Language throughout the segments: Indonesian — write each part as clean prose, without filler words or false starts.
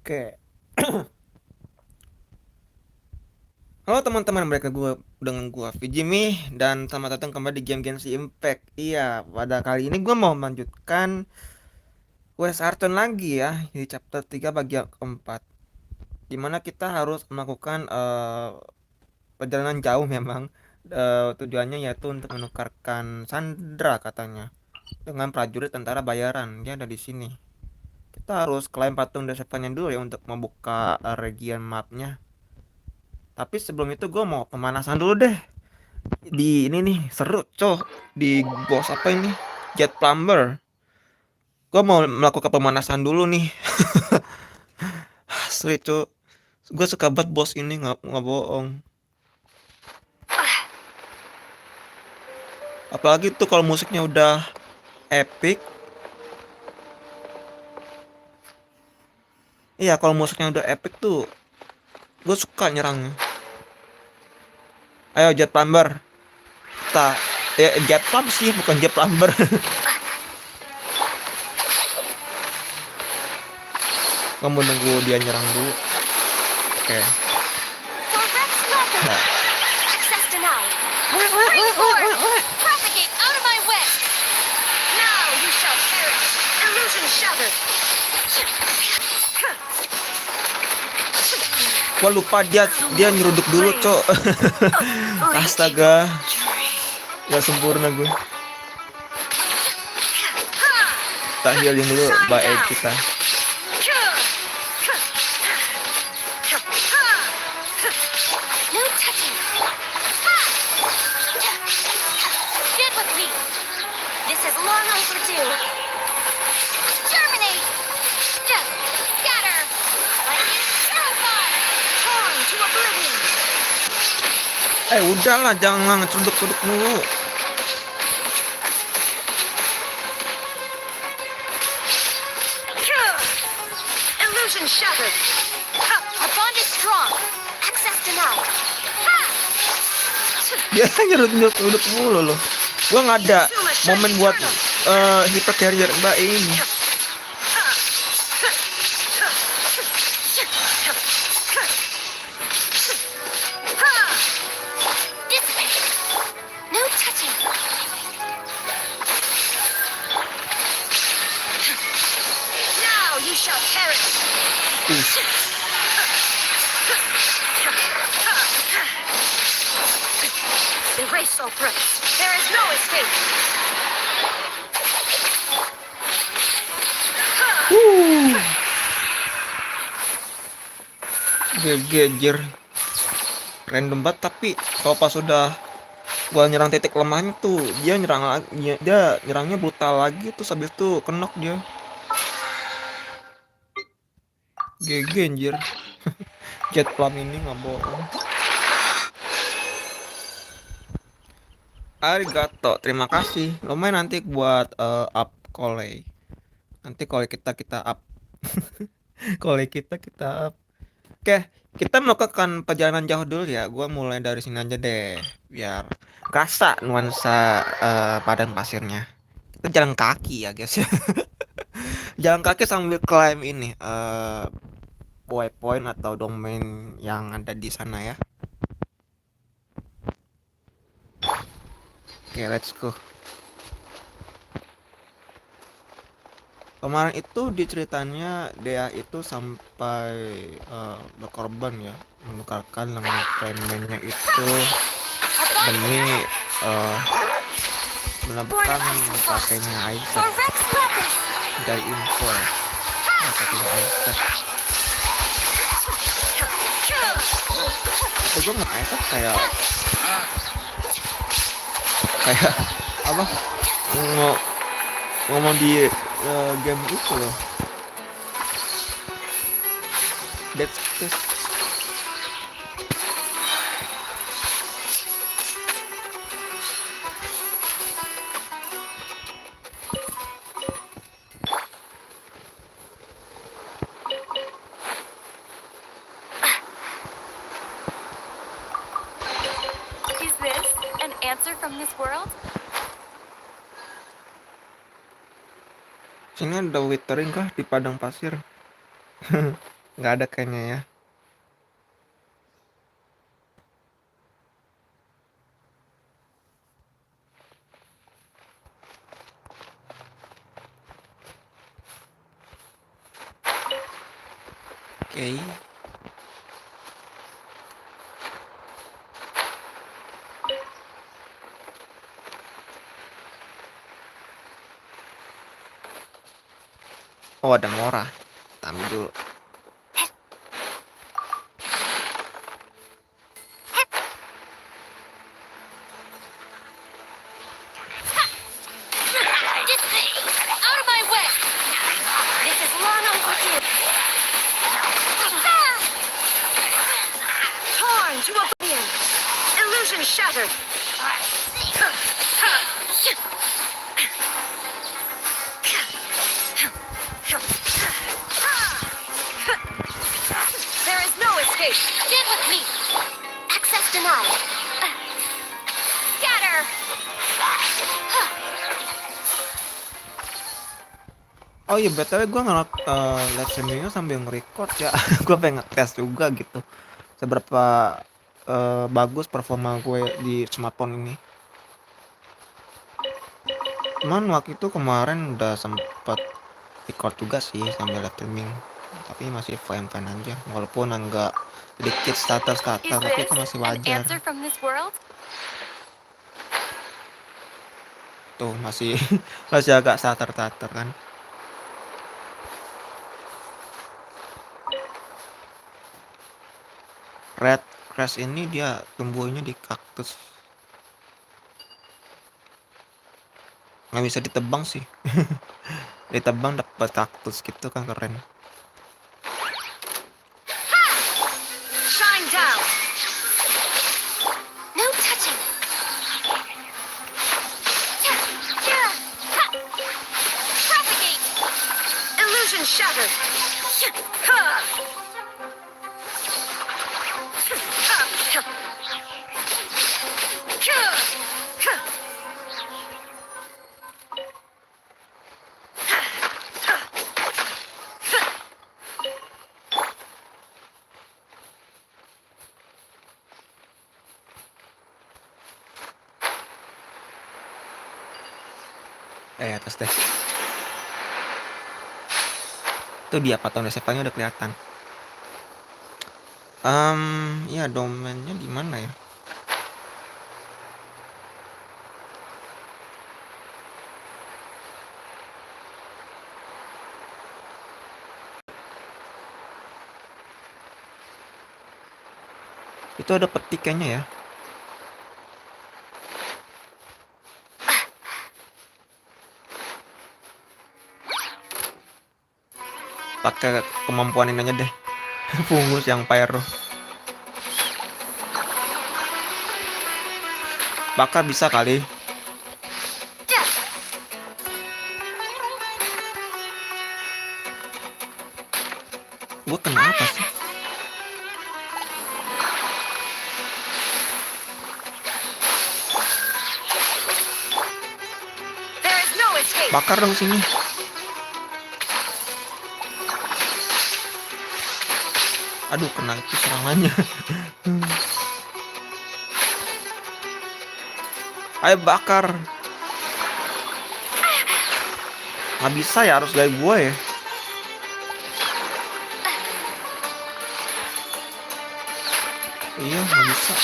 Oke. Halo teman-teman, mereka dengan gua Vijimi dan selamat datang kembali di game Genshin Impact. Iya, pada kali ini gua mau melanjutkan Quest Archon lagi ya di chapter 3 bagian keempat. Dimana kita harus melakukan perjalanan jauh memang. Tujuannya yaitu untuk menukarkan sandera katanya dengan prajurit tentara bayaran. Dia ada di sini. Kita harus klaim patung desapannya dulu ya untuk membuka region mapnya. Tapi sebelum itu gue mau pemanasan dulu deh. Di ini nih seru cok. Di bos apa ini, jet plumber. Gue mau melakukan pemanasan dulu nih. Asli cok, gue suka banget bos ini, nggak bohong. Apalagi tuh kalau musiknya udah epic. Iya, kalau musiknya udah epic tuh gue suka nyerangnya. Ayo jet plumber, kita jet plumber sih, bukan jet plumber. Kamu nunggu dia nyerang dulu. Oke. Nah. Gua lupa dia nyeruduk dulu cok. Astaga, gak sempurna gue. Kita healing dulu baik kita. Udahlah, jangan cuduk-cuduk mulu. Dia nyeruduk mulu loh. Gua nggak ada momen buat hyper carrier mbak ini. Geger random banget, tapi kalau pas sudah gua nyerang titik lemahnya tuh dia nyerangnya brutal lagi, tuh habis itu kenok dia. GG anjir. Jet plum ini nggak bohong. Arigato, terima kasih. Lumayan nanti buat up kole. Nanti kole kita up. Kole kita up. Oke, kita melakukan perjalanan jauh dulu ya. Gua mulai dari sini aja deh, biar kerasa nuansa padang pasirnya. Kita jalan kaki ya guys ya. Jalan kaki sambil climb ini waypoint atau domain yang ada di sana ya. Oke, let's go. Kemarin itu di ceritanya Dehya itu sampai berkorban ya, menukarkan dengan paymentnya itu demi melakukan pakainya Isak dari info pakainya Isak. Itu gue nggak Isak kayak apa ngomong di game itu loh. That's Is this an answer from this world? Sini ada withering kah di padang pasir? Nggak ada kayaknya ya. Oke. Oh, ada Mora. Kita ambil dulu. Out of my way! This is long overdue. Torn to oblivion. Illusion shattered. There is no escape. Get with me. Access denied. Scatter. Oh iya, BTW gue live streamingnya sambil nge-record ya. Gue pengen ngetes juga gitu. Seberapa bagus performa gue di smartphone ini. Cuman waktu itu kemarin udah sempet record juga sih sambil live streaming. Tapi masih fine-fine aja. Walaupun agak sedikit Is stutter-stutter, tapi this itu masih an wajar. answer from this world? Tuh masih masih agak stutter-stutter kan. Red grass ini dia tumbuhnya di kaktus. Nggak bisa ditebang sih. Ditebang dapat kaktus gitu kan keren. Shine down. No touching. Propagate. Illusion shattered. Atas deh. Itu dia patung desanya udah kelihatan. Ya domainnya di mana ya? Itu ada petik kayaknya ya. Pakai kemampuan ini aja deh. Fungus yang pyro. Bakar bisa kali. Gue kenapa sih? There is no escape. Bakar dong sini. Aduh, kena itu serangannya. Ayo bakar. Nggak bisa ya, harus kayak gue ya. Iya, nggak bisa.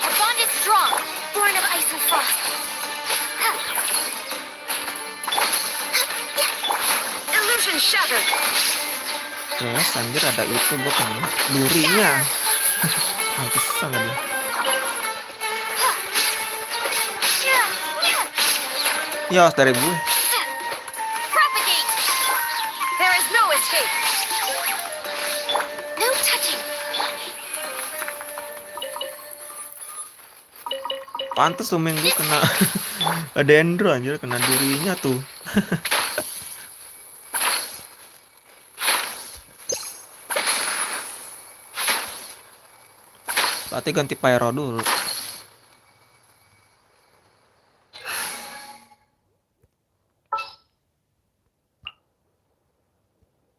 Our bond is strong, born of ice and frost. Illusion shattered. Yes, anjir ada itu gue kena durinya. Pantesan tadi. Ya, dari gue. Propagate. There is no escape. No touching. Pantes tuh gue kena dendro anjir, kena durinya tuh. Berarti ganti pyro dulu.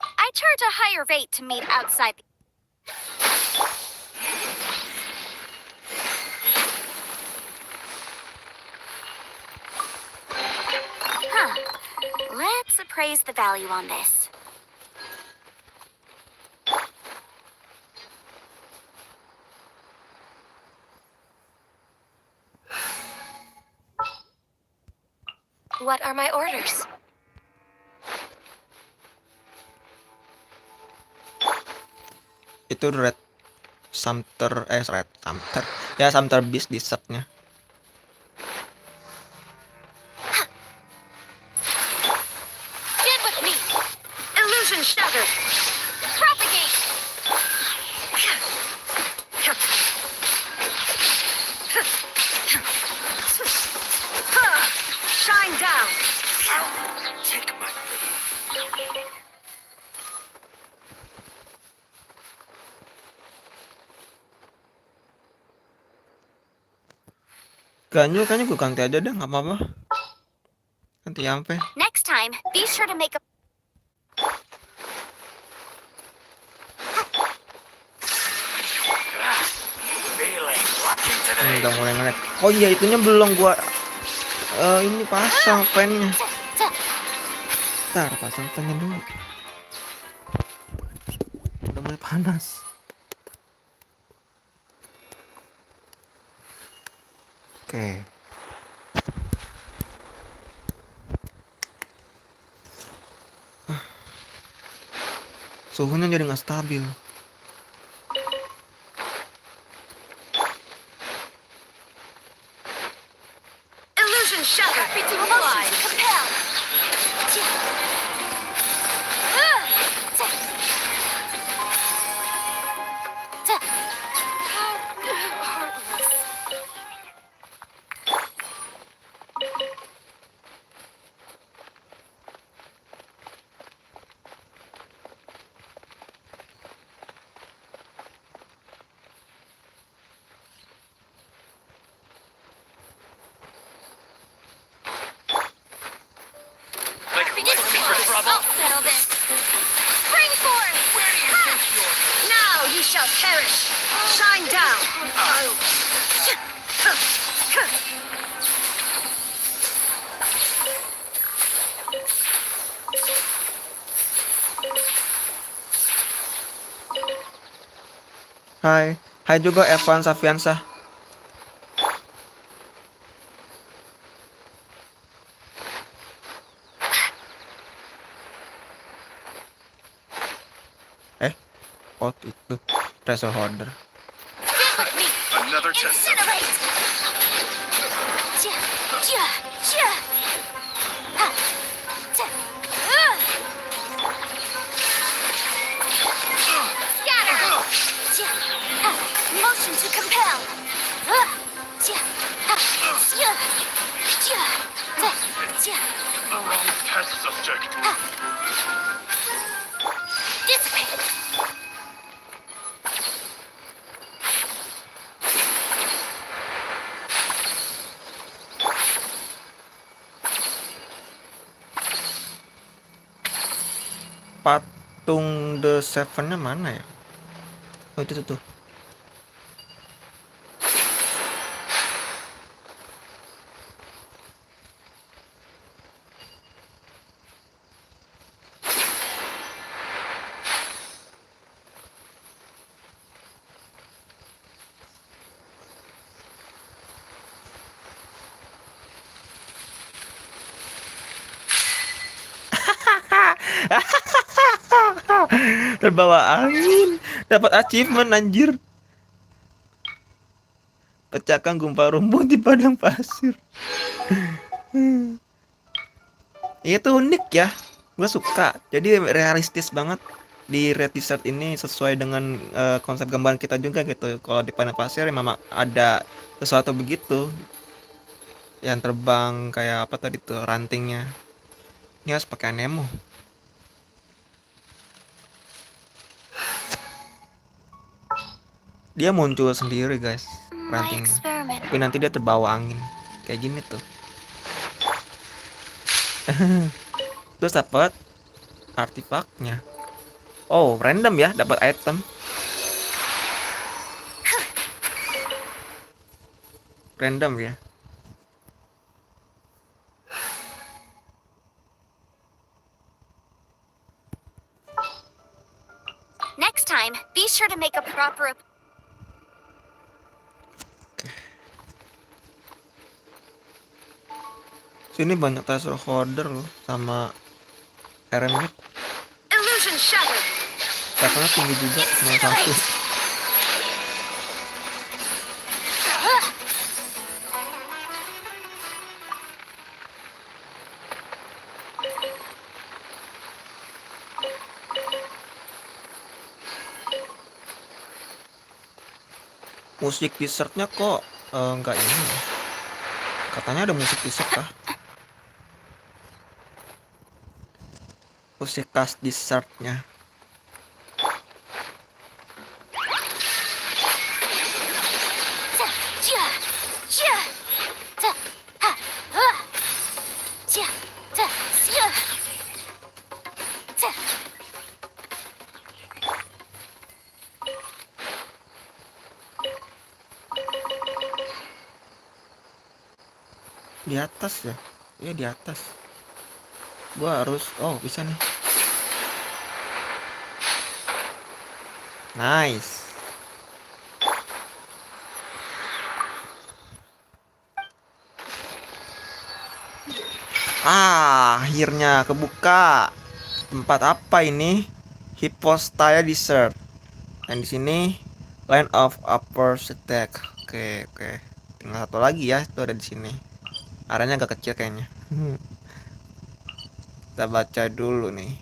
I charge a higher hire Vate to meet outside the... Huh. Let's appraise the value on this. What are my orders? Itu red Sumter red Sumter. Ya Sumter Beast di setnya. Get with me! Illusion shattered. Propagate! Shine down. Take my lead. Kayaknya gue ganti aja deh, nggak apa-apa. Ganti sampai. Next time, be sure to make a... Feeling lucky today. Udah mulai ngelag. Oh iya, itunya belum gua ini pasang pennya. Ntar pasang pennya dulu. Udah mulai panas. Oke. Suhunya jadi nggak stabil. Illusion shattered. Happy to oblige. Compel! Heartless. Like looking for trouble. I'll settle this. Spring forth! Where do you think you're? Now you shall perish. Shine down. Hai juga Evan Safiansah. Oh itu treasure holder. Get with me! Another test. Incinerate! Ha! Scatter! Motion to compel! The wrong test subject. Dissipate! Patung The Seven-nya mana ya? Oh itu tuh. Terbawa angin, dapat achievement anjir. Pecahkan gumpal rumput di padang pasir. Itu unik ya, gue suka. Jadi realistis banget di Red Desert ini, sesuai dengan konsep gambaran kita juga gitu. Kalau di padang pasir memang ada sesuatu begitu yang terbang kayak apa tadi tuh rantingnya. Ini harus pakai Nemo. Dia muncul sendiri guys My rantingnya, experiment. tapi nanti dia terbawa angin kayak gini tuh. Terus dapat artefaknya. Oh, random ya dapat item. Random ya. Next time, be sure to make a proper. Sini banyak treasure holder loh sama RMX. Illusion shattered. Levelnya tinggi juga, cuma satu. Musik dessertnya kok nggak ini ya? Katanya ada musik dessert kah? Musik khas dessertnya. Di atas ya? Iya di atas. Gua harus, oh bisa nih. Nice. Akhirnya kebuka. Tempat apa ini? Hypostyle Dessert. Dan di sini Line of Upper Stack. Oke. Tinggal satu lagi ya, itu ada di sini. Areanya agak kecil kayaknya. Kita baca dulu nih.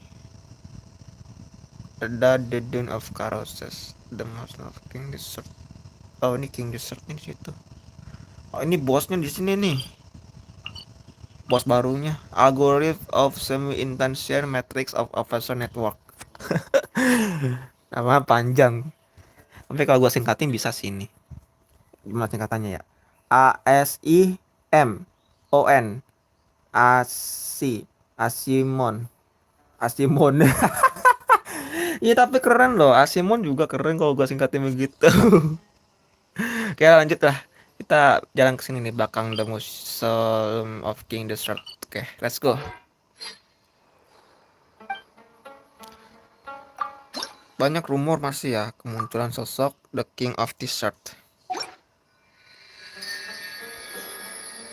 Ada The Dune of Carousel, The Most of King Dessert. Oh, ini King Dessertnya di situ. Oh, ini bosnya di sini nih. Bos barunya, Algorithm of Semi-Intention Matrix of Officer Network. Nama panjang. Tapi kalau gua singkatin bisa sini. Gimana singkatannya ya? ASIMON. Asimon. Asimon. Iya tapi keren loh. Asimon juga keren kalau gua singkatin begitu. Oke, lanjut lah. Kita jalan ke sini nih belakang The Museum of King Desert. Oke, let's go. Banyak rumor masih ya kemunculan sosok The King of Desert.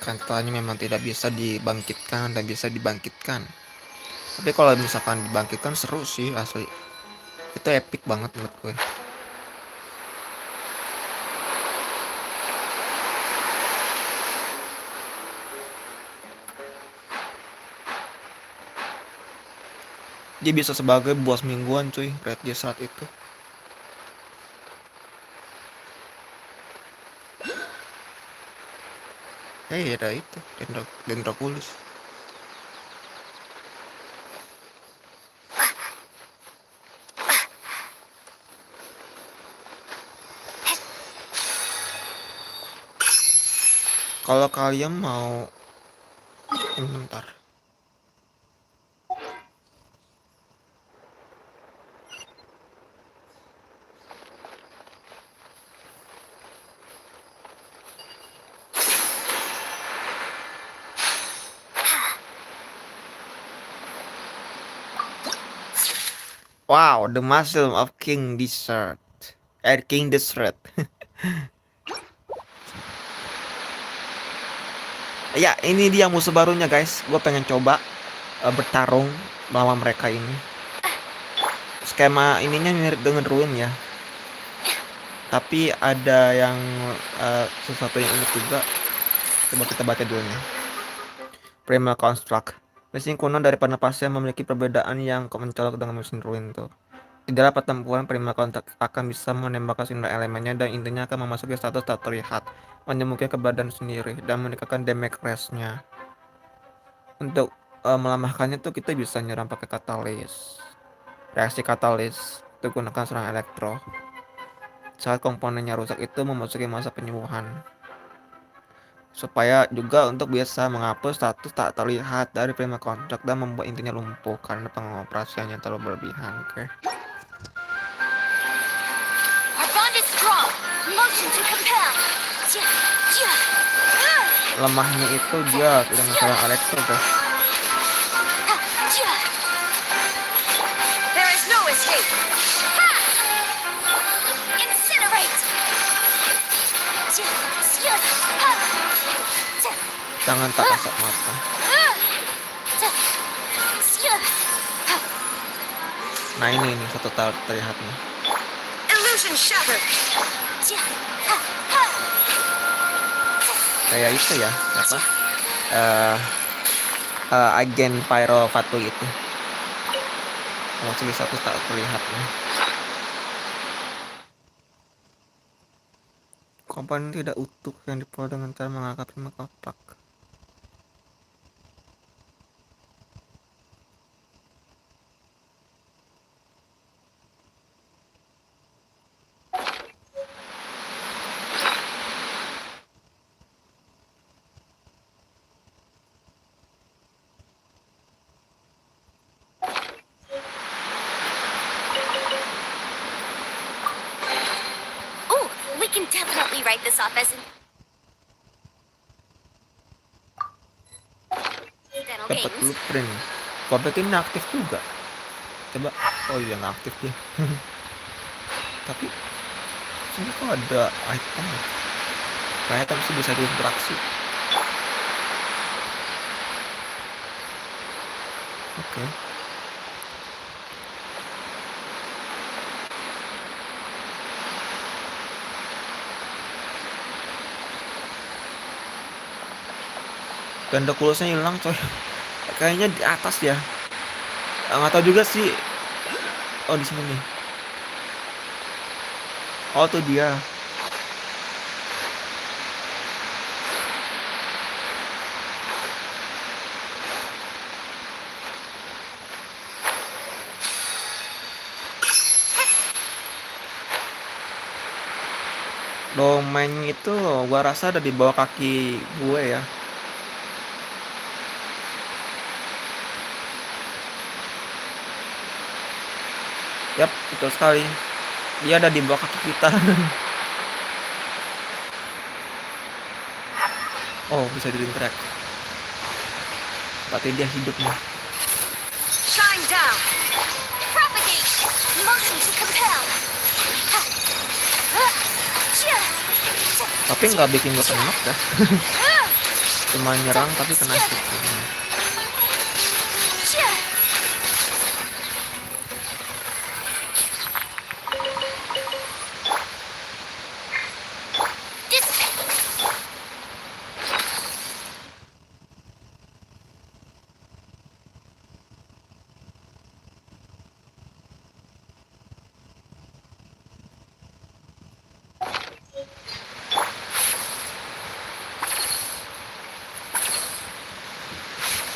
Katanya memang tidak bisa dibangkitkan dan bisa dibangkitkan. Tapi kalau misalkan dibangkitkan seru sih asli. Itu epic banget menurut gue. Dia bisa sebagai bos mingguan cuy, red dia saat itu. Ada itu, Dendrakulis. Kalau kalian mau bentar. Wow, the mushroom of King Desert. King Desert. Ya, ini dia musuh barunya guys. Gue pengen coba bertarung melawan mereka ini. Skema ininya mirip dengan Ruin ya. Tapi ada yang sesuatu yang unik juga. Coba kita baca dulu nih. Primal Construct. Mesin kuno dari penapasnya memiliki perbedaan yang mencolok dengan mesin Ruin tuh. Di dalam pertempuran, Primal Construct akan bisa menembakkan sindera elemennya dan intinya akan memasuki status tak terlihat, menyembuhkan ke badan sendiri dan meningkatkan damage rate-nya. Untuk melemahkannya tuh kita bisa nyerang pakai katalis. Reaksi katalis itu gunakan serangan elektro. Saat komponennya rusak itu memasuki masa penyembuhan. Supaya juga untuk bisa menghapus status tak terlihat dari Primal Contract dan membuat intinya lumpuh karena pengoperasiannya terlalu berlebihan. Oke. Motion to compel. Lemahnya itu dia tidak masalah elektro guys. There is no escape. Incinerate. Jangan tak kasat mata. Nah ini nih satu terlihat nih. Illusion shattered. Kayak itu ya apa? Agen Pyro Fatu itu. Masih bisa tuh tak terlihat nih. Komponen tidak utuh yang diperoleh dengan cara mengangkat 5 kotak. Oh, we can definitely write this off as an incidental Dapat games. blueprint. Kompet ini aktif juga. Coba. Oh iya nggak aktif dia. Tapi sini kok ada item. Kayak item sih bisa diinteraksi. Oke. Ganda kulusnya hilang coy. Kayaknya di atas ya. Nggak tahu juga sih. Oh di sini nih. Oh tuh dia. Domain itu gua rasa ada di bawah kaki gue ya. Yap, betul sekali. Dia ada di bawah kaki kita. Oh, bisa di-interact. Berarti dia hidup nih. Shine down. Propagate. Motion to compel. Tapi nggak bikin gue kena dah. Cuma nyerang tapi kena hit.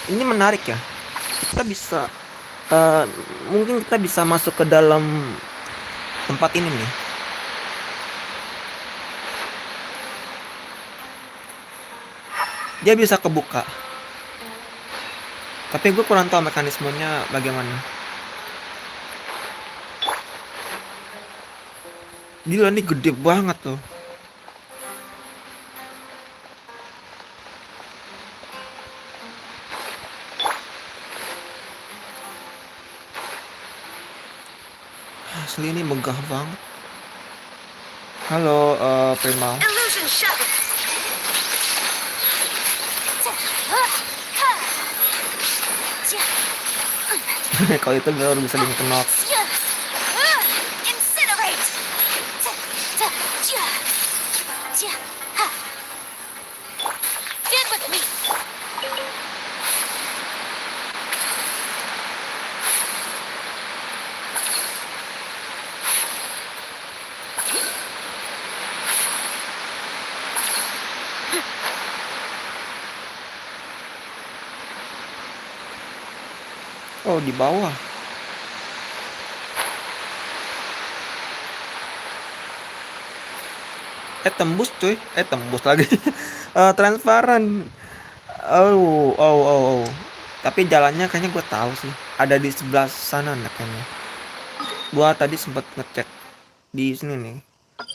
Ini menarik ya. Kita bisa mungkin kita bisa masuk ke dalam tempat ini nih. Dia bisa kebuka. Tapi gue kurang tahu mekanismenya bagaimana. Gila nih gede banget tuh. Asli ini megah banget. Halo, Prima. Illusion shattered. Kalau itu baru bisa di-knock. Incinerate. Stand with me. Oh, di bawah. Tembus cuy. Tembus lagi. Transparan. Oh. Tapi jalannya kayaknya gue tahu sih. Ada di sebelah sana nih kayaknya. Gua tadi sempat ngecek di sini nih.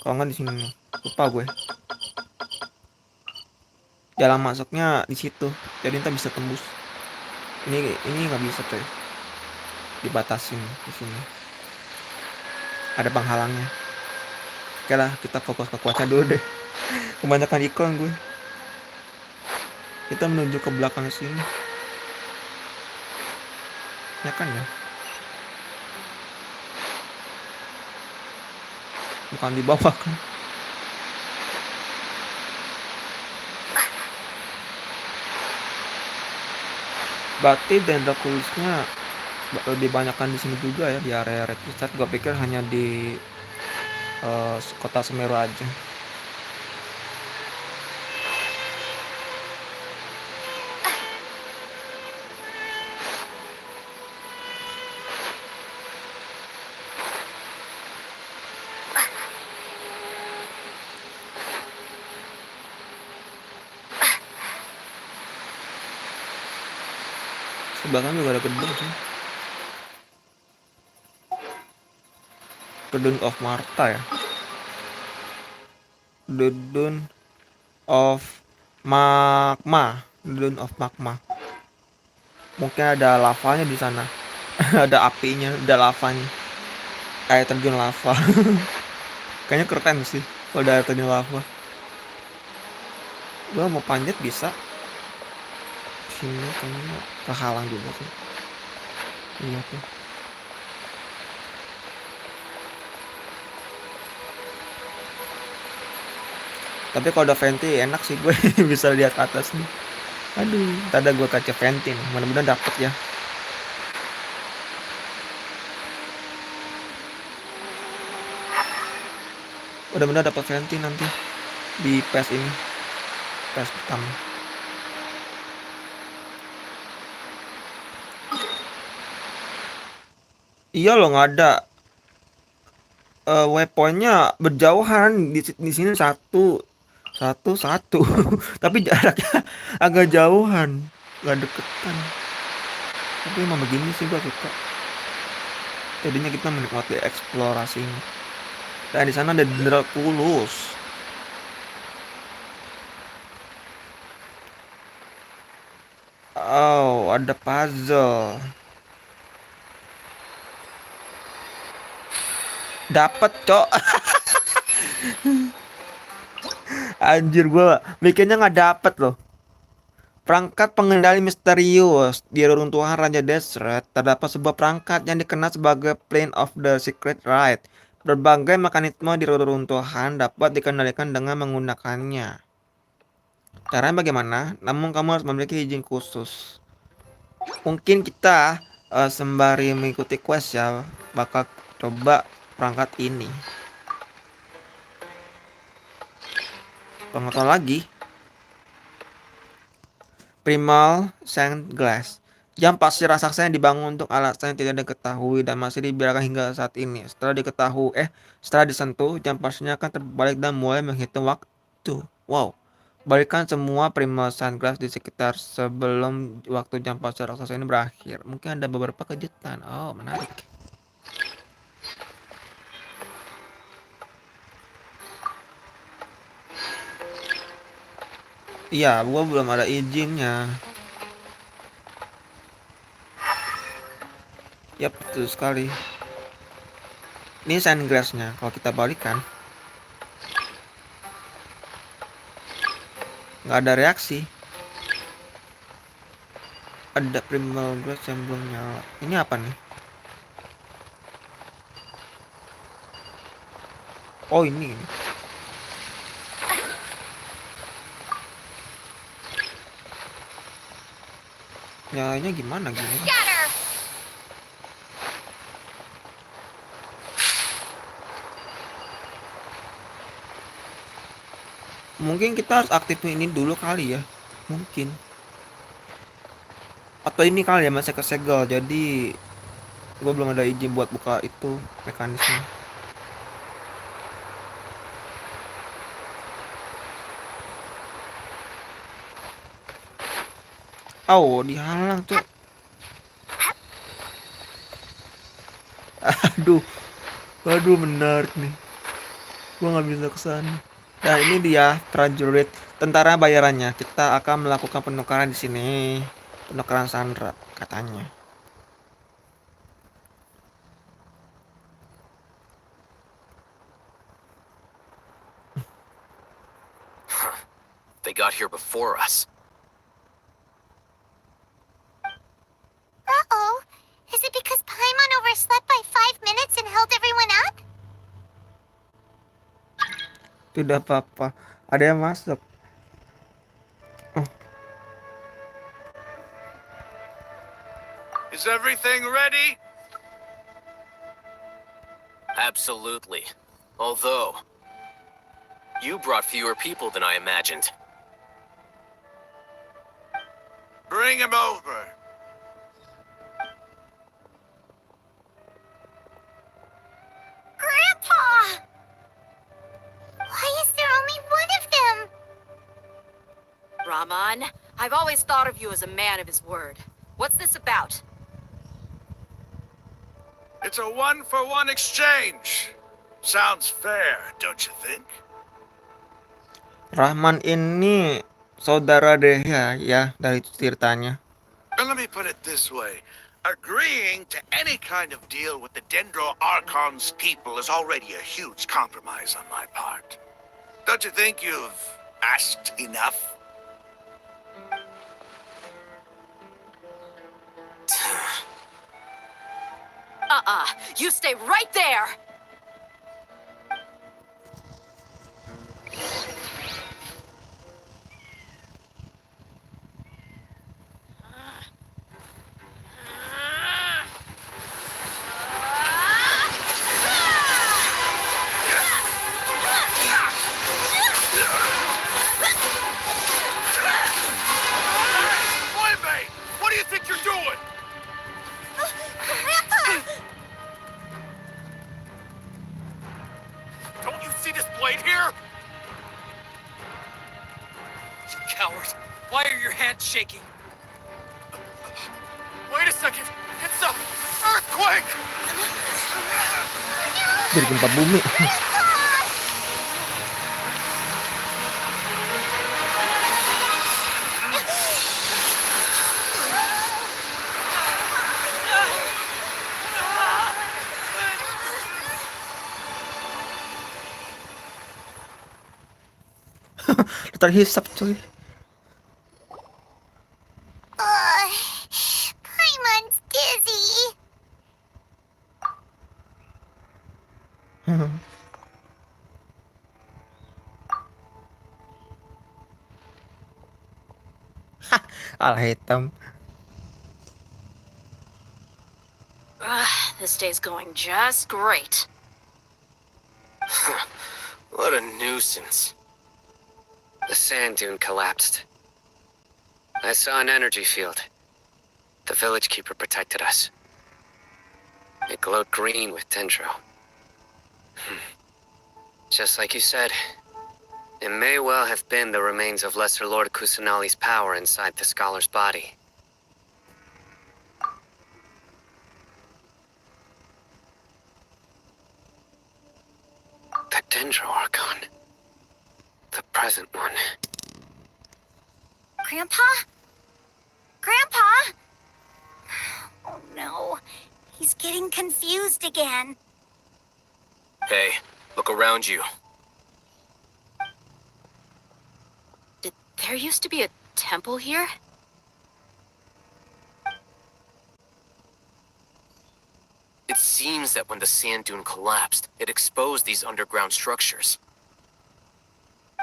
Kalau nggak di sini nih. Lupa gue. Jalan masuknya di situ. Jadi kita bisa tembus. Ini nggak bisa coy. Dibatasin di sini. Ada penghalangnya. Oke lah, kita fokus ke kuatnya dulu deh. Kebanyakan ikon gue. Kita menuju ke belakang sini. Ya kan ya? Bukan di bawah kan? Berarti Dendakulusnya lebih banyakkan di sini juga ya, di area Red Pusat. Gue pikir hanya di kota Semeru aja. Sebelah kan juga ada gedung sih. Gedung of Marta ya. Gedung of Magma. Gedung of Magma. Mungkin ada lavanya di sana. Ada apinya, ada lavanya. Kayak terjun lava. Kayaknya keren sih kalau ada terjun lava. Gua mau panjat bisa. Sini kayaknya kehalang juga sih. Iya tuh. Tapi kalau ada venti enak sih gue bisa lihat ke atas nih. Aduh, tadi gue kaca venti nih. Mudah-mudahan dapet ya. Mudah-mudahan dapat venti nanti di PES ini. PES pertama. Iya loh, nggak ada weaponnya berjauhan di sini satu tapi jaraknya agak jauhan, nggak deketan. Tapi emang begini sih gua suka. Jadinya kita menikmati eksplorasi ini. Dan di sana ada Draculus. Oh, ada puzzle. Dapat, Cok. Anjir, gua bikinnya nggak dapet loh. Perangkat pengendali misterius di reruntuhan Raja Desert terdapat sebuah perangkat yang dikenal sebagai Plane of the Secret Rite. Berbagai mekanisme di reruntuhan dapat dikendalikan dengan menggunakannya. Caranya bagaimana? Namun kamu harus memiliki izin khusus. Mungkin kita sembari mengikuti quest ya, bakal coba perangkat ini. Pengetahuan lagi. Primal Sand Glass. Jam pasir raksasa yang dibangun untuk alasan yang tidak diketahui dan masih dibiarkan hingga saat ini. Setelah disentuh, jam pasirnya akan terbalik dan mulai menghitung waktu. Wow. Balikan semua Primal Sand Glass di sekitar sebelum waktu jam pasir raksasa ini berakhir. Mungkin ada beberapa kejutan. Oh, menarik. Iya, gua belum ada izinnya. Yap, betul sekali. Ini sunglassnya. Kalau kita balikan, nggak ada reaksi. Ada primal glass yang belum nyala. Ini apa nih? Oh, ini. Nyalanya gimana gini? Scatter! Mungkin kita harus aktifin ini dulu kali ya. Mungkin. Atau ini kali ya masih kesegel. Jadi gue belum ada izin buat buka itu mekanisme. Oh, dihalang tuh. Aduh. Waduh, menarik nih. Gua nggak bisa kesana. Dan ini dia prajurit tentara bayarannya. Kita akan melakukan penukaran di sini. Penukaran sandera katanya. They got here before us. Uh-oh. Is it because Paimon overslept by 5 minutes and held everyone up? Tidak apa-apa. Ada yang masuk. Is everything ready? Absolutely. Although, you brought fewer people than I imagined. Bring him over. Grandpa! Why is there only one of them? Rahman, I've always thought of you as a man of his word. What's this about? It's a one-for-one exchange. Sounds fair, don't you think? Rahman ini saudara Dehya ya dari ceritanya. And let me put it this way. Agreeing to any kind of deal with the Dendro Archon's people is already a huge compromise on my part. Don't you think you've asked enough? You stay right there! Wait, what do you think you're doing? Don't you see this blade here? You coward! Why are your hands shaking? Wait a second. It's a earthquake. Jadi gempa bumi. Terhisap cuy. Paimon's dizzy. Alhaitham. This day's going just great. What a nuisance. The sand dune collapsed. I saw an energy field. The village keeper protected us. It glowed green with dendro. Just like you said, it may well have been the remains of Lesser Lord Kusanali's power inside the scholar's body. The Dendro Archon. The present one. Grandpa? Grandpa? Oh no. He's getting confused again. Hey, look around you. There used to be a temple here? It seems that when the sand dune collapsed, it exposed these underground structures.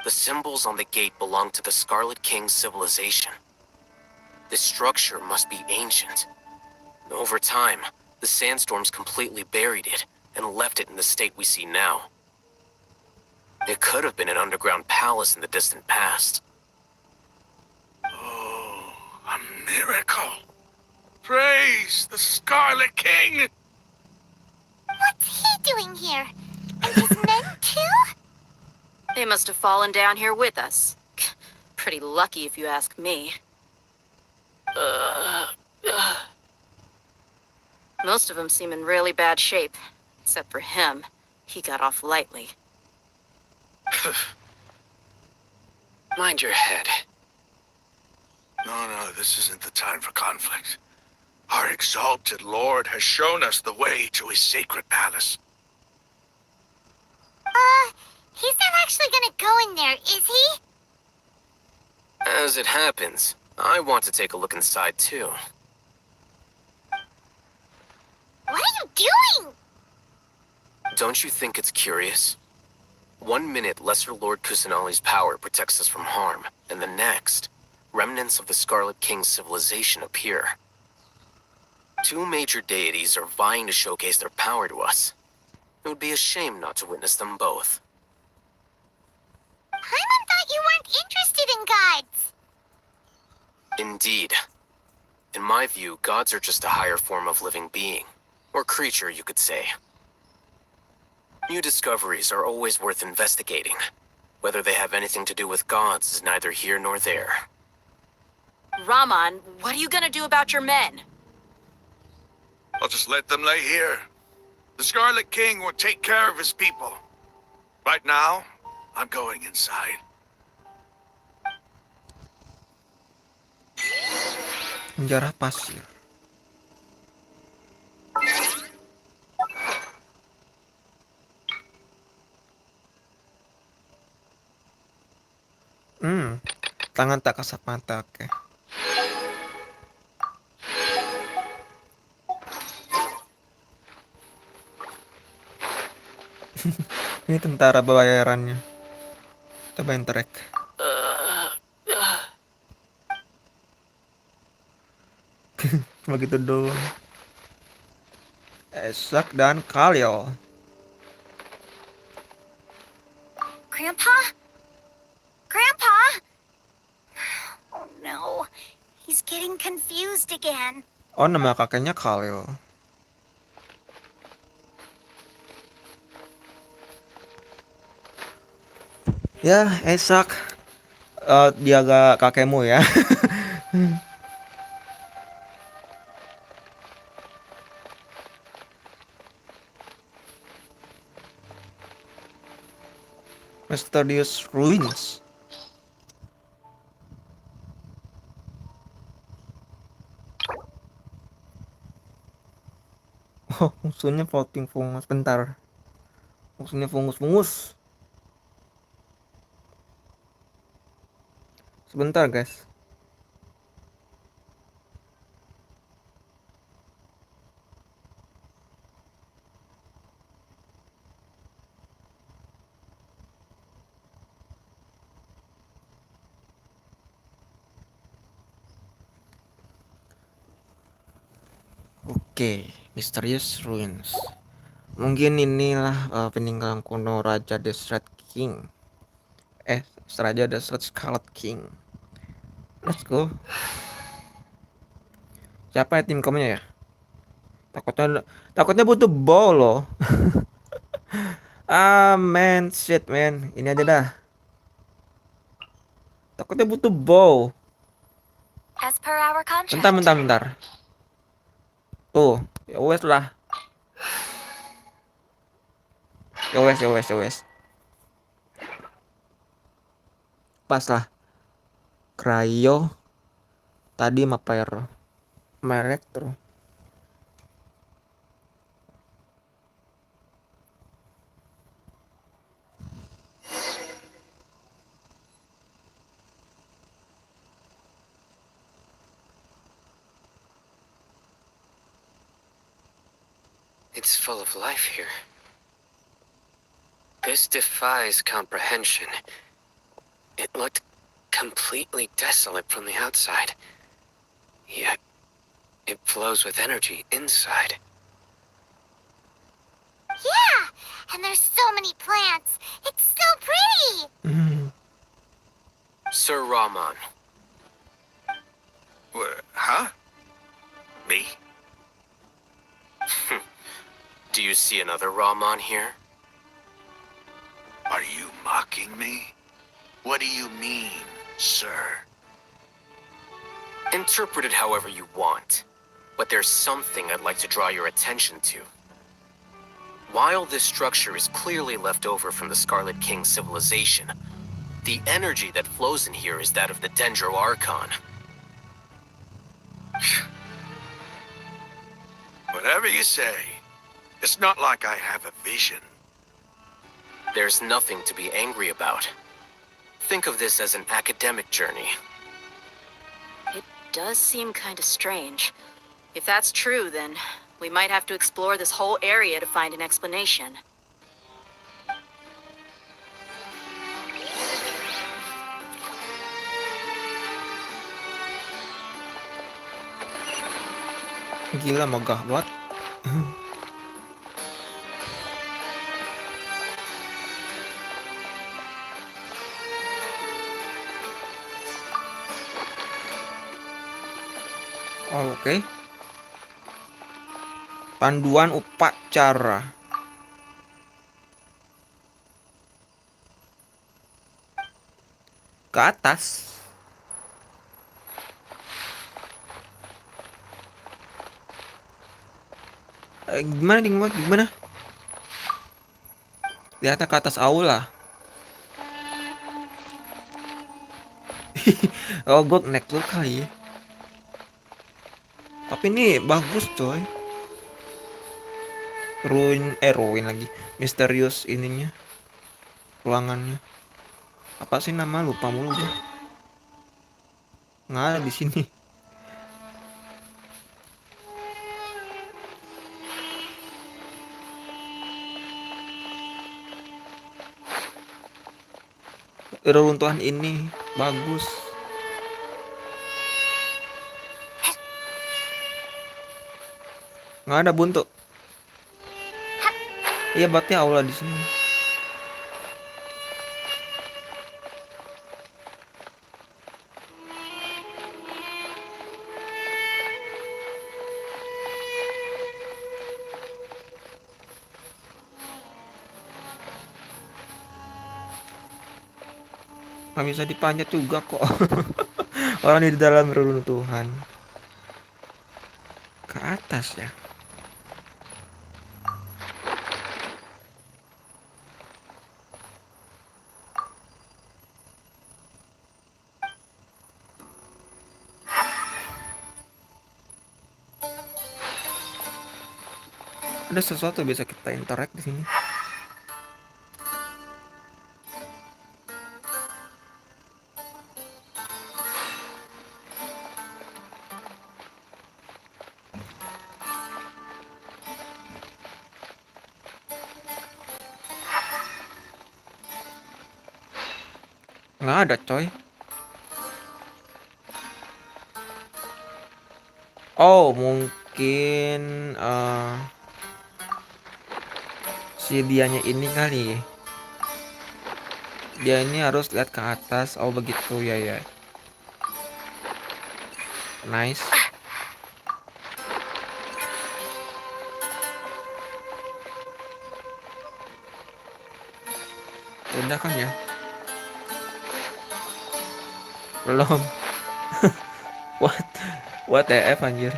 The symbols on the gate belong to the Scarlet King's civilization. This structure must be ancient. Over time, the sandstorms completely buried it and left it in the state we see now. It could have been an underground palace in the distant past. Oh, a miracle. Praise the Scarlet King. What's he doing here? And his men too? They must have fallen down here with us. Pretty lucky if you ask me. Most of them seem in really bad shape. Except for him. He got off lightly. Mind your head. No, this isn't the time for conflict. Our exalted lord has shown us the way to his sacred palace. He's not actually gonna go in there, is he? As it happens, I want to take a look inside too. What are you doing? Don't you think it's curious? 1 minute, Lesser Lord Kusanali's power protects us from harm, and the next, remnants of the Scarlet King's civilization appear. 2 major deities are vying to showcase their power to us. It would be a shame not to witness them both. Paimon thought you weren't interested in gods. Indeed. In my view, gods are just a higher form of living being. Or creature, you could say. New discoveries are always worth investigating. Whether they have anything to do with gods is neither here nor there. Raman, what are you gonna do about your men? I'll just let them lay here. The Scarlet King will take care of his people. Right now, I'm going inside. Penjara pasir. Tangan tak kasat mata, oke. Ini tentara bayarannya. Coba interact. Begitu doang. Isak dan Khalil. Grandpa? Grandpa? Oh no. He's getting confused again. Oh, nama kakeknya Khalil. Ya, Isak. Jaga kakekmu ya. Mysterious Ruins. Oh, musuhnya floating fungus. Bentar. Musuhnya fungus-fungus. Sebentar, guys. Oke, Mysterious Ruins. Mungkin inilah peninggalan kuno Raja Desert King. Raja Desert Scarlet King. Let's go. Siapa ya tim kamunya ya? Takutnya butuh bow loh. Shit man. Ini aja dah. Takutnya butuh bow. As per our contract. Bentar. Tuh, ya wes lah. Ya wes. Pas lah. Cryo. Tadi sama Elektro. It's full of life here. This defies comprehension. It looked completely desolate from the outside. Yet, it flows with energy inside. Yeah, and there's so many plants. It's so pretty. Sir Raman, Huh? Me? do you see another Raman here? Are you mocking me? What do you mean, sir? Interpret it however you want, but there's something I'd like to draw your attention to. While this structure is clearly left over from the Scarlet King civilization, The energy that flows in here is that of the Dendro Archon. Whatever you say. It's not like I have a vision. There's nothing to be angry about. Think of this as an academic journey. It does seem kind of strange. If that's true, then we might have to explore this whole area to find an explanation. Gila, megah banget. Oh, oke. Panduan upacara. Ke atas. Gimana? Lihatnya ke atas aula. Oh, gue naik dulu kali ya. Tapi ini bagus coy. Ruin lagi. Misterius ininya. Ruangannya. Apa sih nama, lupa mulu gue. Nggak ada di sini. Reruntuhan ini bagus. Nggak ada buntu. Iya, berarti aula di sini. Nggak bisa dipanjat juga kok. Orang di dalam reruntuhan. Ke atas ya. Ada sesuatu yang bisa kita interact di sini. Nggak ada coy. Oh, mungkin si dianya ini kali. Dia ini harus lihat ke atas. Oh begitu ya ya. Nice. Udah kan ya? Belum. What the F anjir.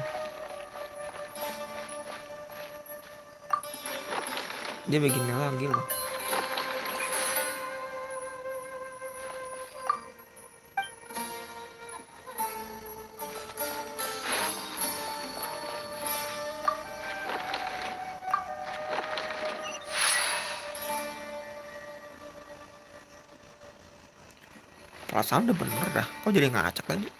Dia begini lagi loh. Perasaan udah bener dah. Kok jadi ngacak lagi?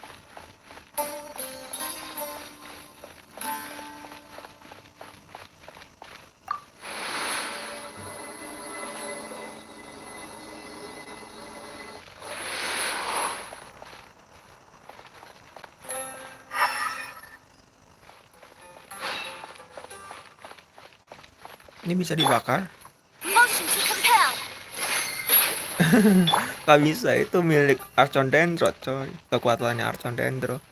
Ini bisa dibakar? Motion to compel. Gak bisa, itu milik Archon Dendro coy. Kekuatannya Archon Dendro.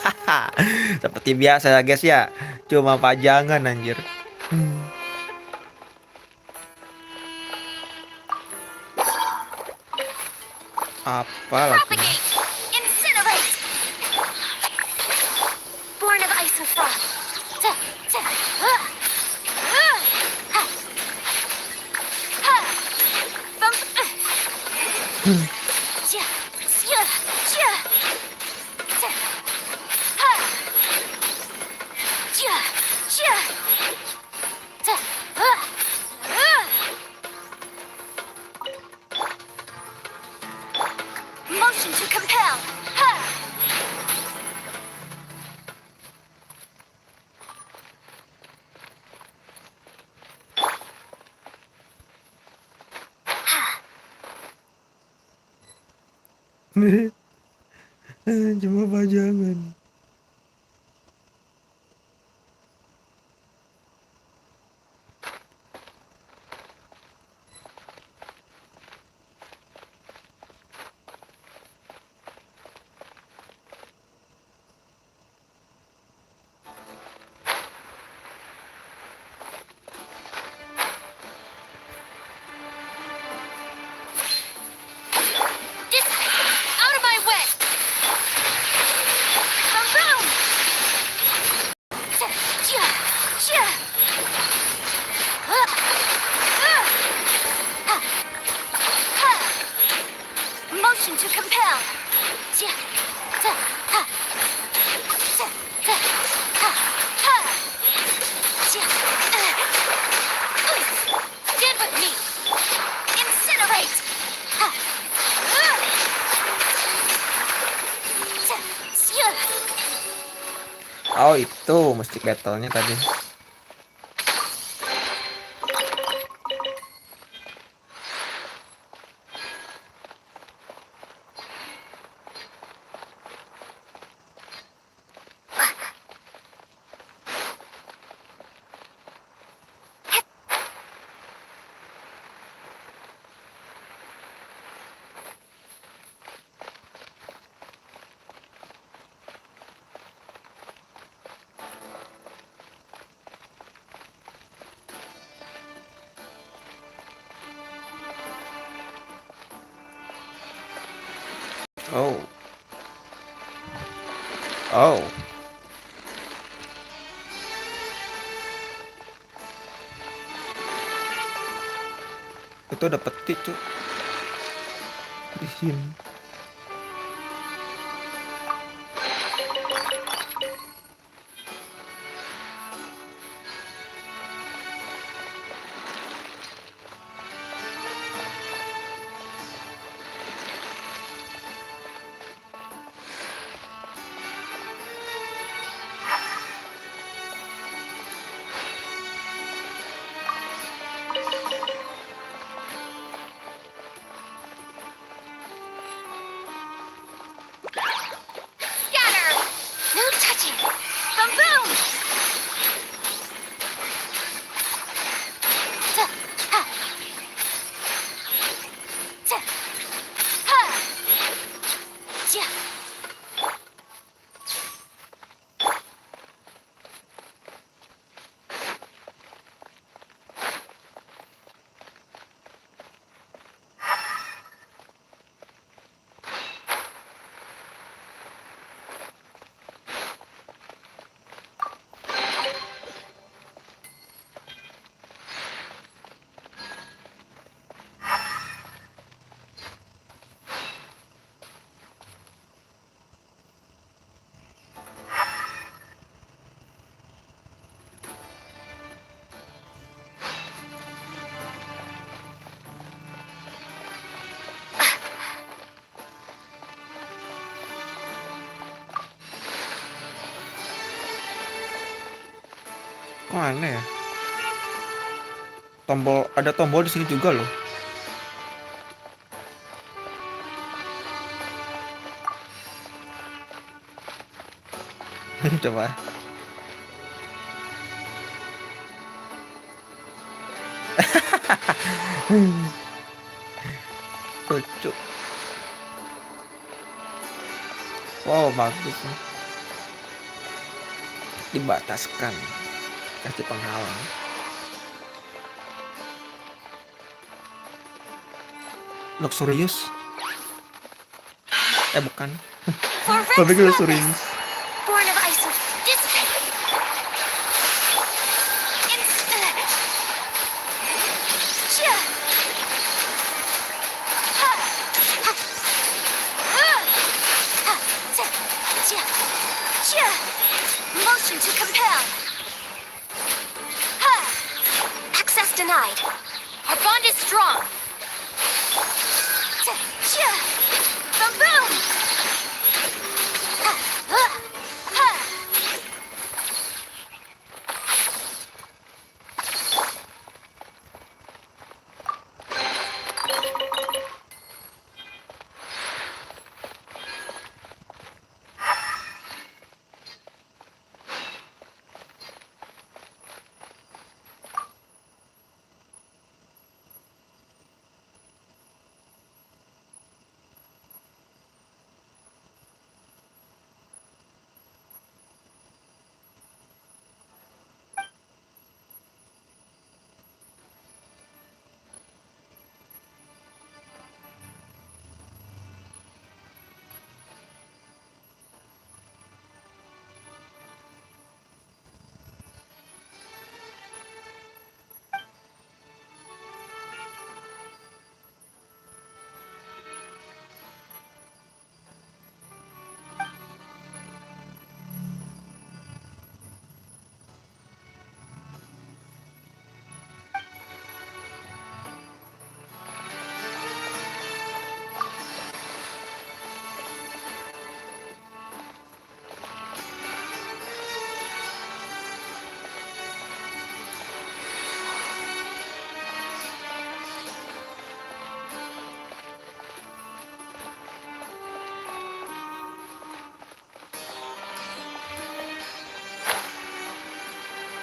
Haha. Seperti biasa ya guys ya. Cuma pajangan anjir. Apa lagi? Propagate. Incinerate. Born of ice and frost. Jia, Jia, Jia. Ha. Jia, Jia. Ha. Motion to compel. Ha. Cuma pajangan. This way! Out of my way! Boom! Jia, Jia. Motion to compel. Jia, ha. Jia. Stand with me. Incinerate. Oh itu musik battle-nya tadi. Oh. Oh. Itu ada peti, Cuk. Di sini. Scatter! No touching! Boom! Ha. Ha. Jia. Kok aneh ya? Ada tombol di sini juga loh. Coba. Lucu. Wow, bagus nih. Dibataskan. Kasih penghalang. Luxurious. Bukan. Tapi luxurious. Born of ice will dissipate. Jia. Ha. denied. Our bond is strong. Boom boom!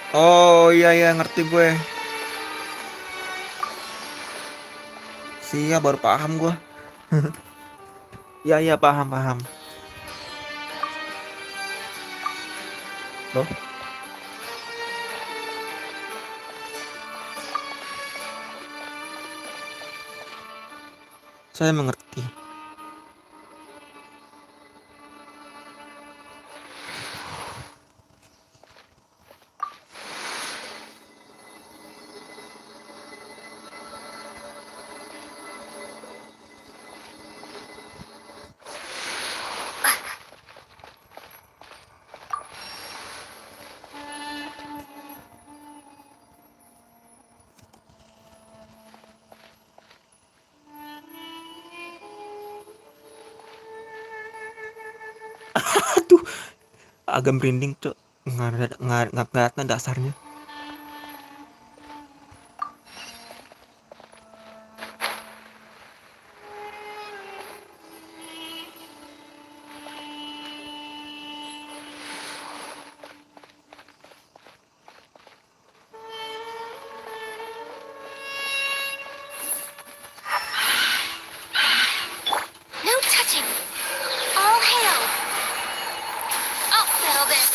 Oh iya ngerti gue. Siap, baru paham gue. Iya paham. Loh, saya mengerti. Aduh, agak merinding cok. Ngeliatnya dasarnya. No touching. All hail. I'll settle this.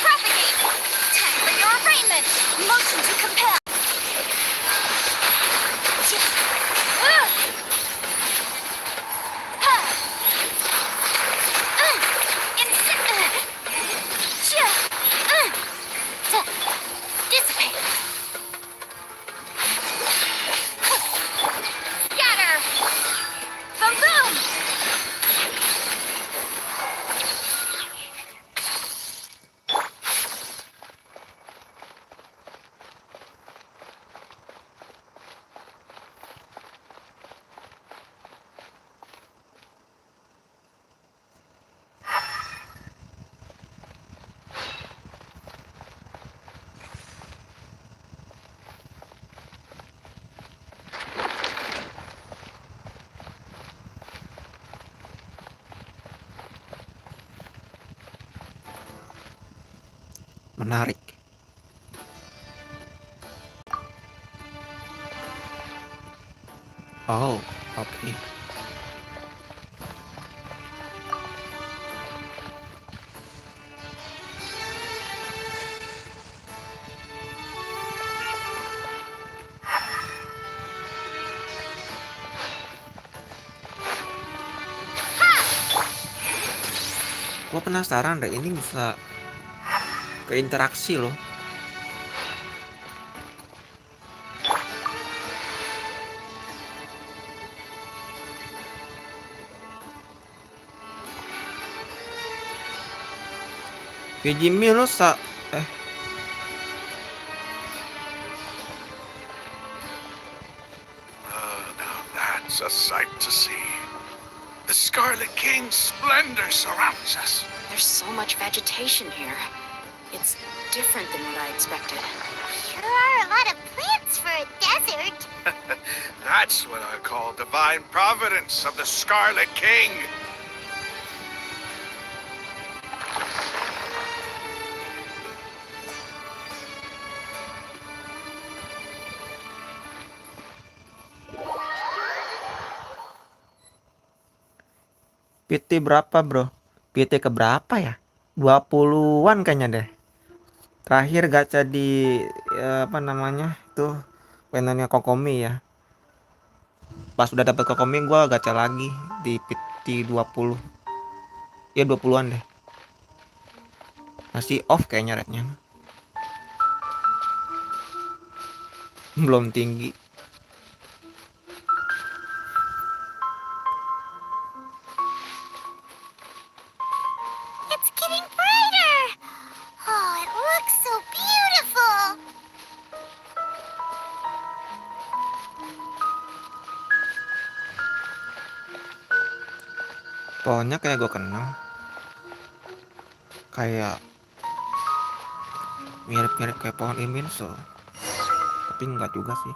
Propagate. Time for your arraignment. Motion to compel. Dissipate. Scatter. Boom boom. Menarik. Oh, oke. Gue penasaran deh, ini bisa keinteraksi loh. Jimmy lo It's a sight to see. The Scarlet King's splendor surrounds us. There's so much vegetation here. It's different than what I expected. Sure are a lot of plants for a desert. That's what I call divine providence of the Scarlet King. PT berapa bro? PT ke berapa ya? 20-an kayaknya deh. Terakhir gacha di apa namanya tuh penannya Kokomi ya. Pas udah dapet Kokomi gua gacha lagi di PT 20. Ya 20-an deh. Masih off kayaknya rate-nya. Belum tinggi. It's getting brighter. Oh, it looks so beautiful. Pohonnya kayak gue kenal. Kayak mirip-mirip kayak pohon Iminso. Tapi enggak juga sih.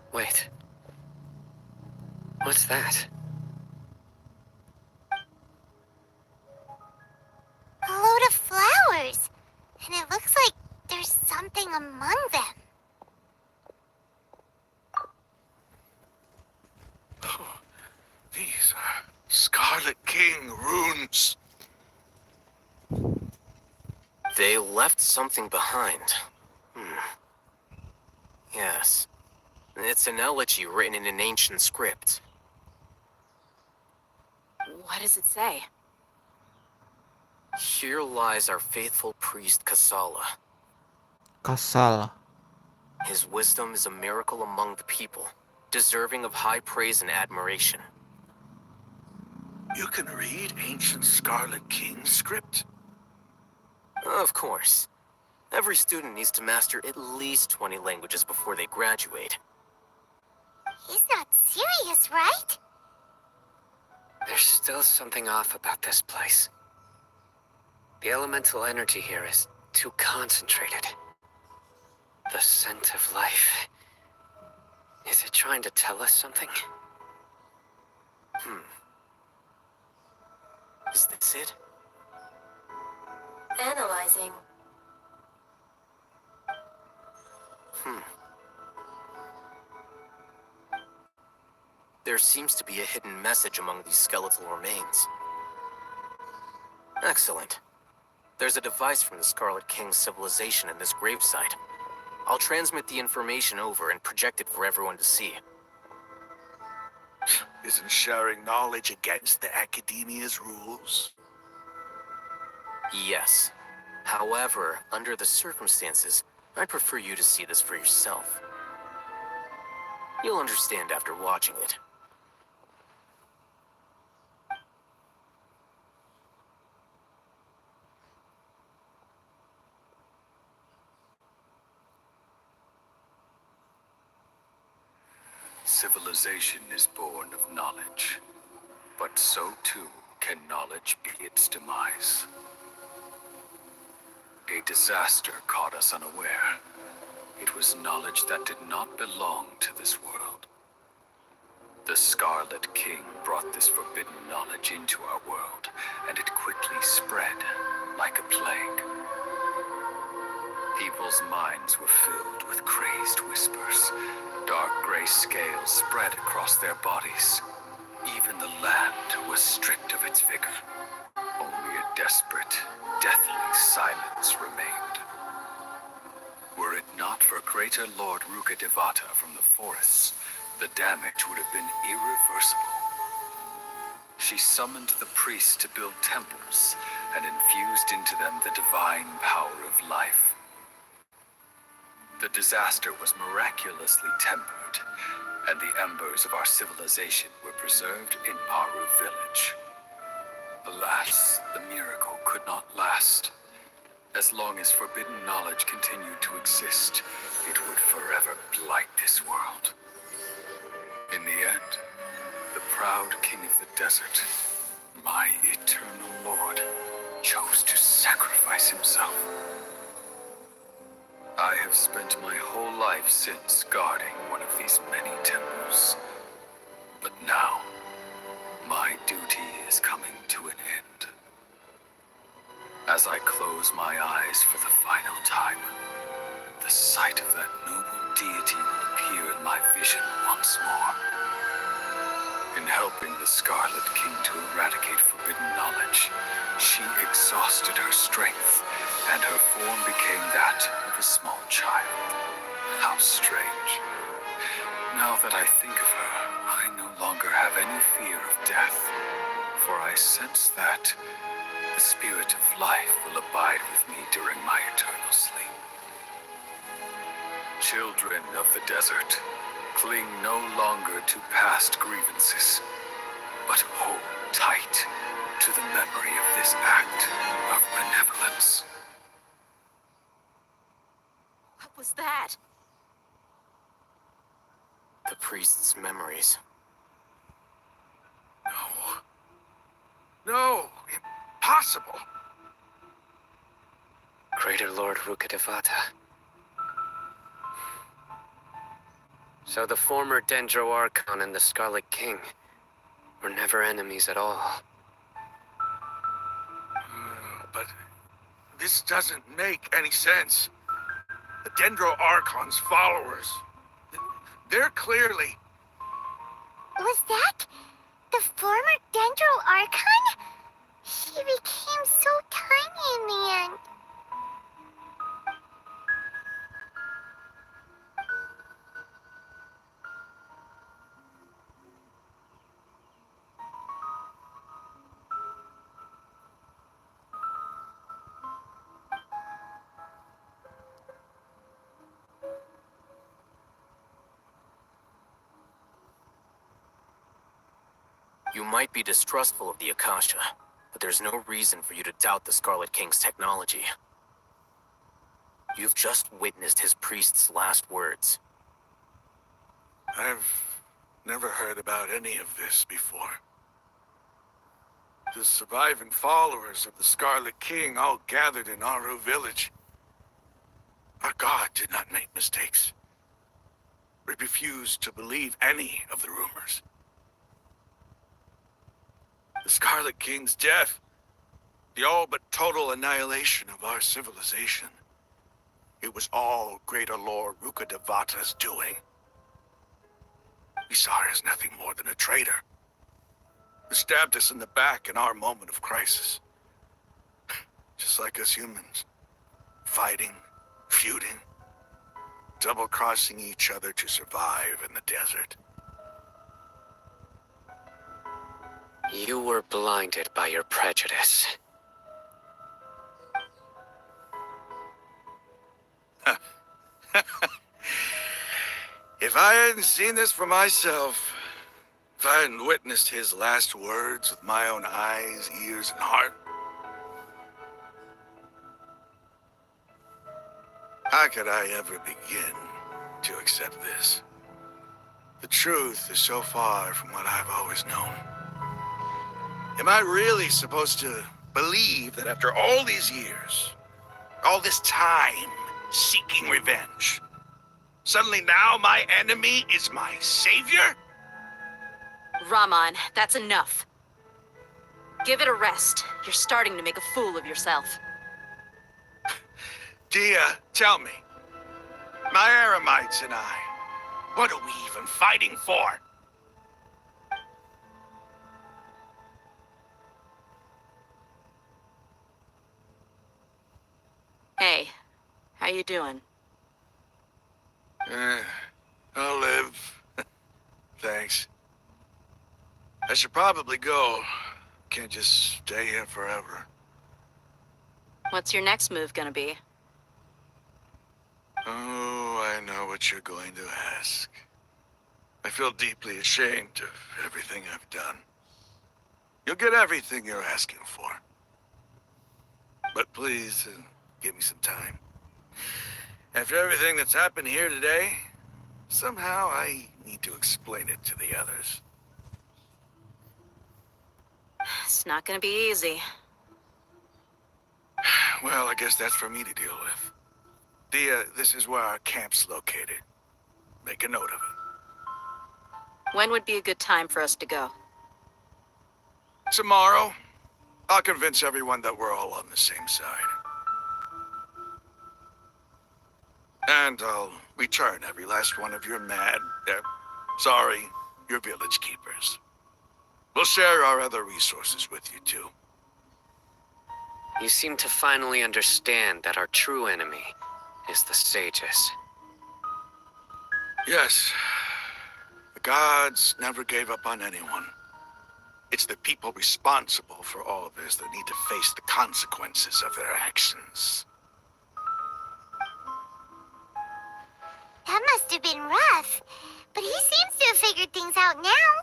Wait. What's that? A load of flowers. And it looks like there's something among them. These are Scarlet King runes. They left something behind. Yes. It's an elegy written in an ancient script. What does it say? Here lies our faithful priest Kasala. Kasal. His wisdom is a miracle among the people, deserving of high praise and admiration. You can read ancient Scarlet King script. Of course. Every student needs to master at least 20 languages before they graduate. He's not serious, right? There's still something off about this place. The elemental energy here is too concentrated. The scent of life. Is it trying to tell us something? Is this it? Analyzing. There seems to be a hidden message among these skeletal remains. Excellent. There's a device from the Scarlet King's civilization in this gravesite. I'll transmit the information over and project it for everyone to see. Isn't sharing knowledge against the Academia's rules? Yes. However, under the circumstances, I'd prefer you to see this for yourself. You'll understand after watching it. Civilization is born of knowledge, but so too can knowledge be its demise. A disaster caught us unaware. It was knowledge that did not belong to this world. The Scarlet King brought this forbidden knowledge into our world, and it quickly spread like a plague. People's minds were filled with crazed whispers. Dark gray scales spread across their bodies. Even the land was stripped of its vigor. Only a desperate, deathly silence remained. Were it not for greater Lord Ruka Devata from the forests, the damage would have been irreversible. She summoned the priests to build temples and infused into them the divine power of life. The disaster was miraculously tempered, and the embers of our civilization were preserved in Paru village. Alas, the miracle could not last. As long as forbidden knowledge continued to exist, it would forever blight this world. In the end, the proud king of the desert, my eternal lord, chose to sacrifice himself. I have spent my whole life since guarding one of these many temples. But now, my duty is coming to an end. As I close my eyes for the final time, the sight of that noble deity will appear in my vision once more. In helping the Scarlet King to eradicate forbidden knowledge, she exhausted her strength, and her form became that of a small child. How strange. Now that I think of her, I no longer have any fear of death, for I sense that the spirit of life will abide with me during my eternal sleep. Children of the desert, cling no longer to past grievances, but hold tight to the memory of this act of benevolence. What was that? The priest's memories. No, impossible. Greater Lord Rukkhadevata. So the former Dendro Archon and the Scarlet King were never enemies at all. But this doesn't make any sense. The Dendro Archon's followers, they're clearly... Was that the former Dendro Archon? He became so tiny in the end. You might be distrustful of the Akasha, but there's no reason for you to doubt the Scarlet King's technology. You've just witnessed his priest's last words. I've never heard about any of this before. The surviving followers of the Scarlet King all gathered in Aru village. Our god did not make mistakes. We refused to believe any of the rumors. The Scarlet King's death, the all but total annihilation of our civilization. It was all Greater Lord Rukkhadevata's doing. We saw her as nothing more than a traitor, who stabbed us in the back in our moment of crisis. Just like us humans. Fighting, feuding, double-crossing each other to survive in the desert. You were blinded by your prejudice. If I hadn't seen this for myself, if I hadn't witnessed his last words with my own eyes, ears, and heart, how could I ever begin to accept this? The truth is so far from what I've always known. Am I really supposed to believe that after all these years, all this time seeking revenge, suddenly now my enemy is my savior? Rahman, that's enough. Give it a rest. You're starting to make a fool of yourself. Dehya, tell me, my Aramites and I, what are we even fighting for? Hey, how you doing? I'll live. Thanks. I should probably go. Can't just stay here forever. What's your next move gonna be? Oh, I know what you're going to ask. I feel deeply ashamed of everything I've done. You'll get everything you're asking for. But please, Give me some time. After everything that's happened here today, somehow I need to explain it to the others. It's not gonna be easy. Well, I guess that's for me to deal with. Dehya, this is where our camp's located. Make a note of it. When would be a good time for us to go? Tomorrow, I'll convince everyone that we're all on the same side. And I'll return every last one of your your village keepers. We'll share our other resources with you too. You seem to finally understand that our true enemy is the sages. Yes, the gods never gave up on anyone. It's the people responsible for all this that need to face the consequences of their actions. That must have been rough, but he seems to have figured things out now.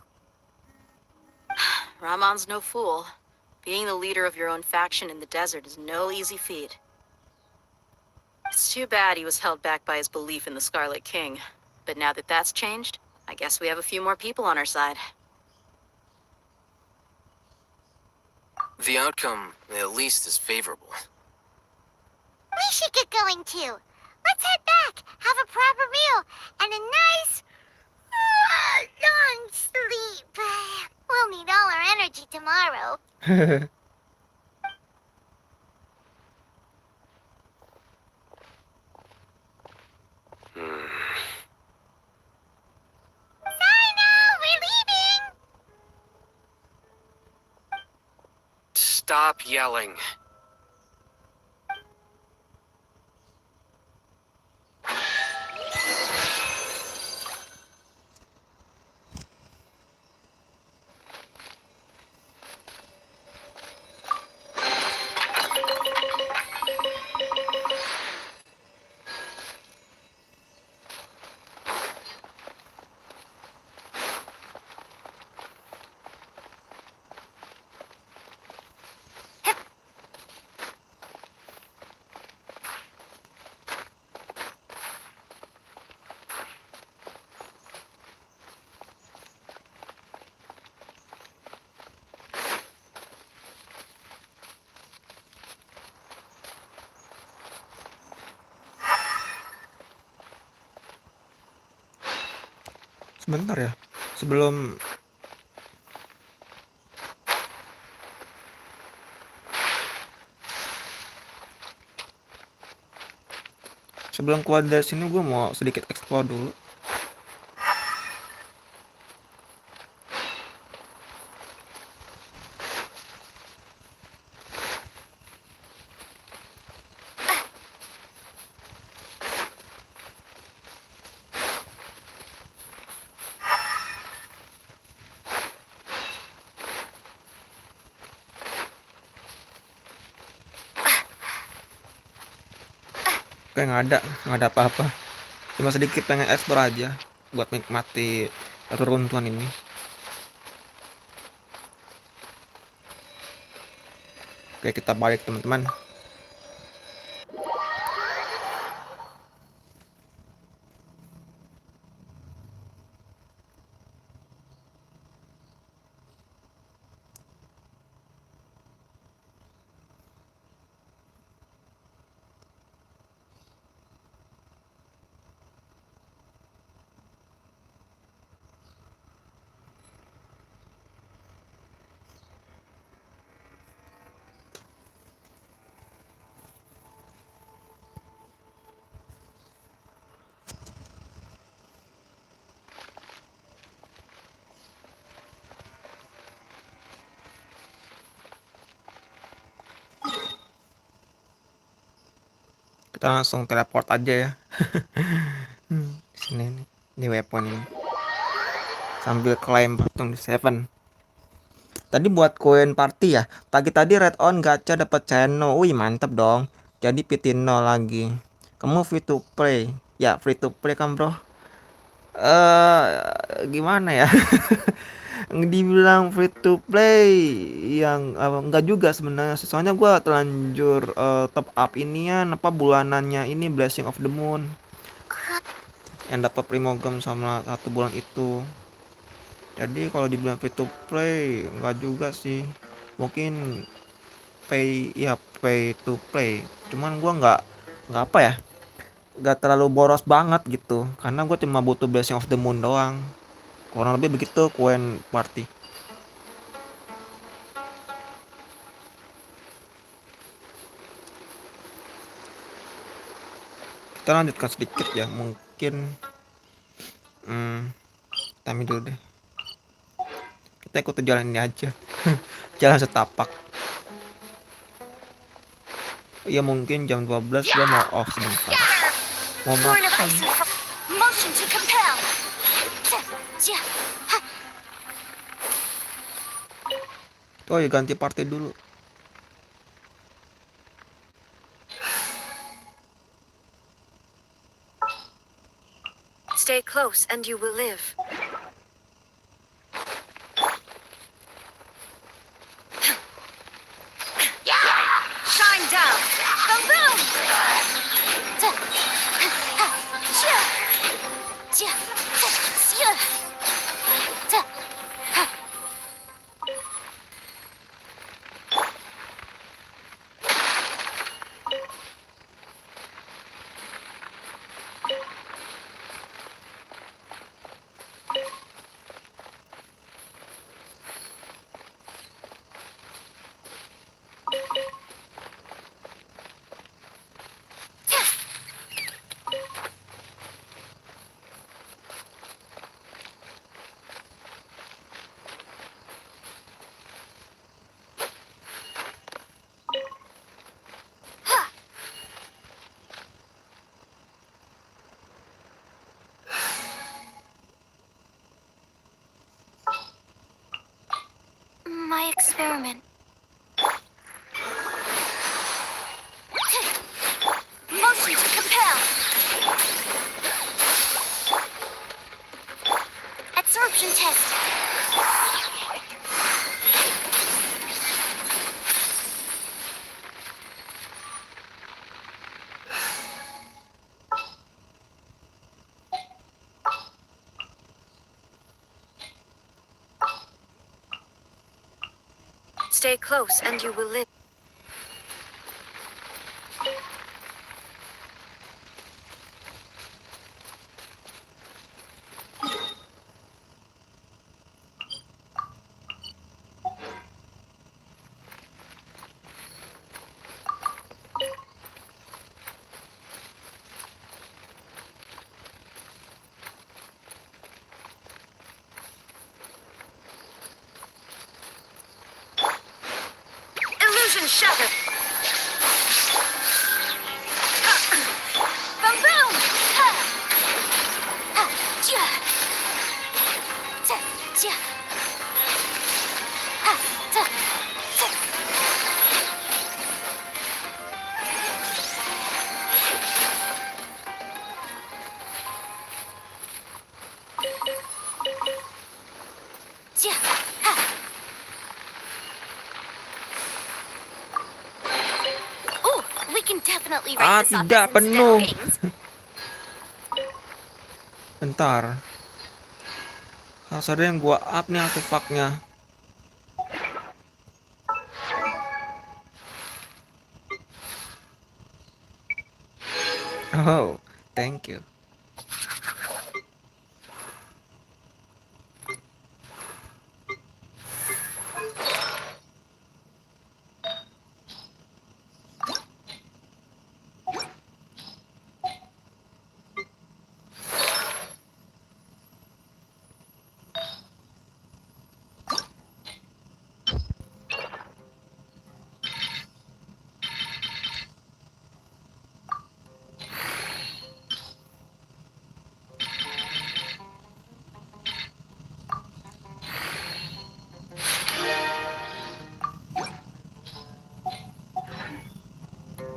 Ramon's no fool. Being the leader of your own faction in the desert is no easy feat. It's too bad he was held back by his belief in the Scarlet King. But now that that's changed, I guess we have a few more people on our side. The outcome, at least, is favorable. We should get going too. Let's head back, have a proper meal, and a nice, long sleep. We'll need all our energy tomorrow. Cyno, we're leaving! Stop yelling. Sebentar ya. Sebelum keluar dari sini gue mau sedikit explore dulu. Kayak nggak ada apa-apa. Cuma sedikit pengen explore aja buat nikmati runtuhan ini. Oke, kita balik teman-teman. Kita langsung teleport aja ya. Sini nih, di weapon ini. Sambil claim patung di 7. Tadi buat koin party ya. Pagi tadi red on gacha dapat Cyno. Wih, mantep dong. Jadi Pitino lagi. Kamu free to play. Ya, free to play kan, Bro. Gimana ya? Dibilang free to play yang enggak juga sebenarnya. Soalnya gua terlanjur top up inian apa bulanannya ini Blessing of the Moon yang dapat primogem sama 1 bulan itu. Jadi kalau dibilang free to play enggak juga sih. Mungkin pay to play. Cuman gua enggak apa ya? Enggak terlalu boros banget gitu. Karena gua cuma butuh Blessing of the Moon doang. Kurang lebih begitu Quen Party. Kita lanjutkan sedikit ya, mungkin kami dulu deh. Kita ikut jalan ini aja. Jalan setapak. Ya mungkin jam 12 gua mau off sebentar. Mau Horn of makan. icy motion to compel. Oh ya ganti party dulu. Stay close and you will live. Shine down. Boom boom. My experiment. Motion to compel. Absorption test. Stay close and you will live. Illusion shattered. Boom boom. Ooh, we can definitely write this off Tidak as penuh. instead. Bentar. Harus ada yang gua up nih artefaknya. Oh, thank you.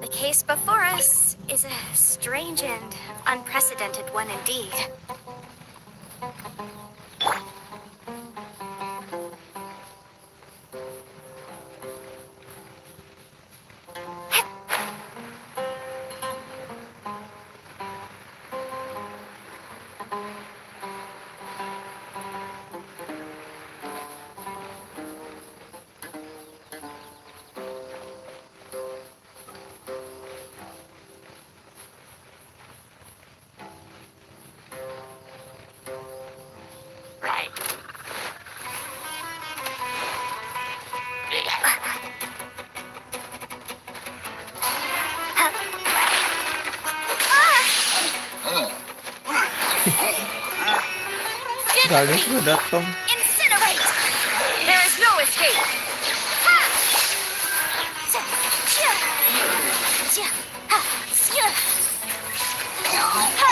The case before us is a strange and unprecedented one indeed. Kalian sudah datang. Incinerate! There is no escape! Ha! Ja, ja, ja, ha, ja. Ha!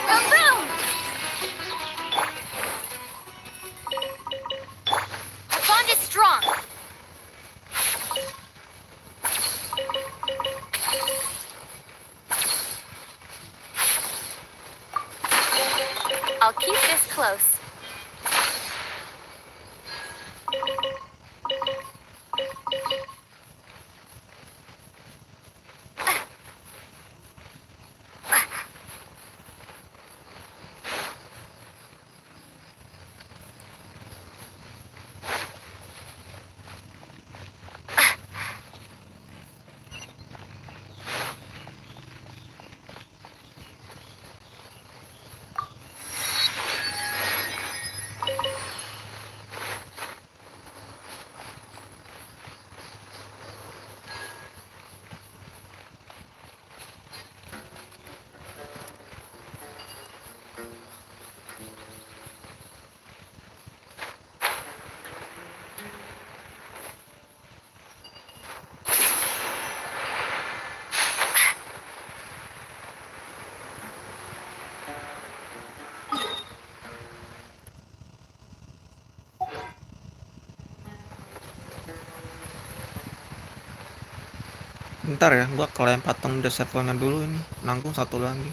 Boom! The bond is strong. I'll keep this close. Bentar ya, gua klaim patung desertnya dulu ini. Nanggung satu lagi.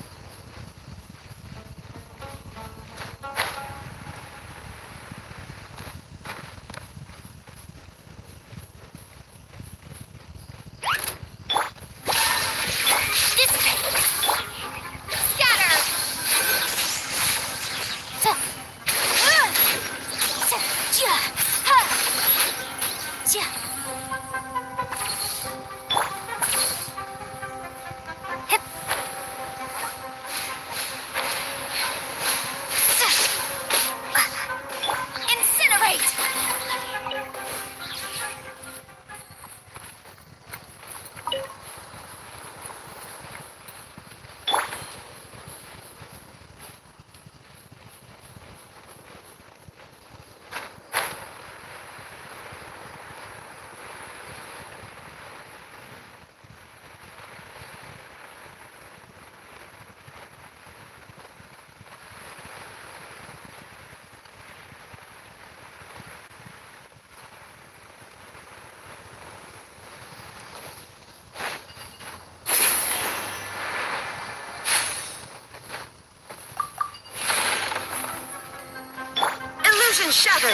Illusion shattered!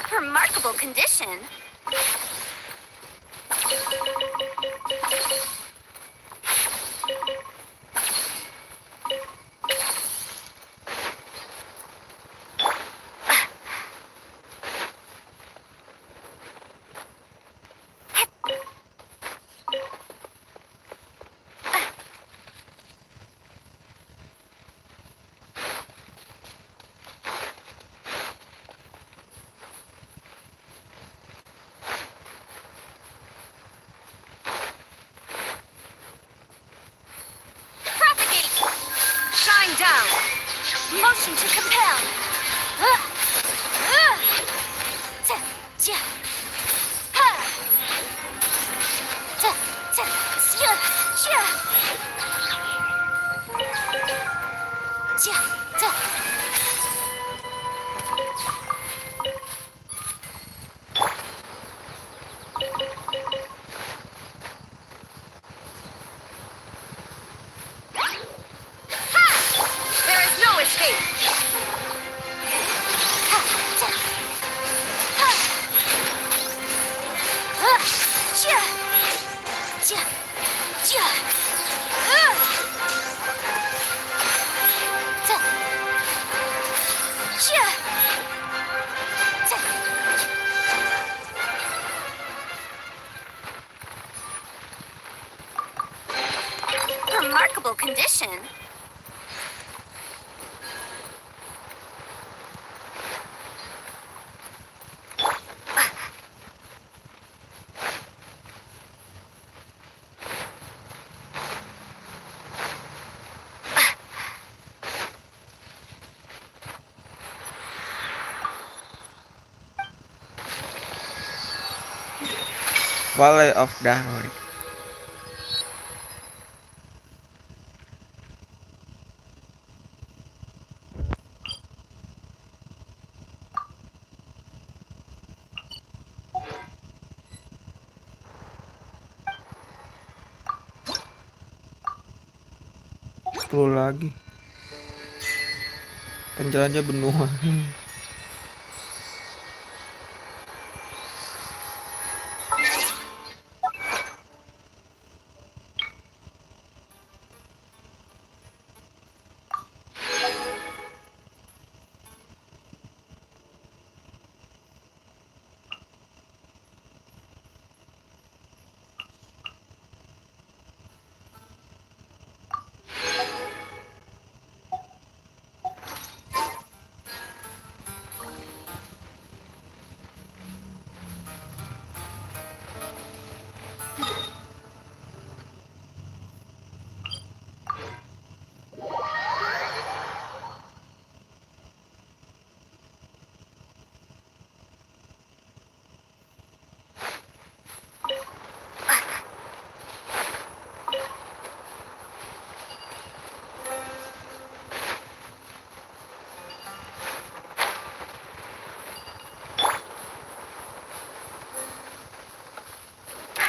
Remarkable condition. Down. Motion to compel. remarkable condition. Valley of Dahlia. 10 lagi. Penjelajah benua.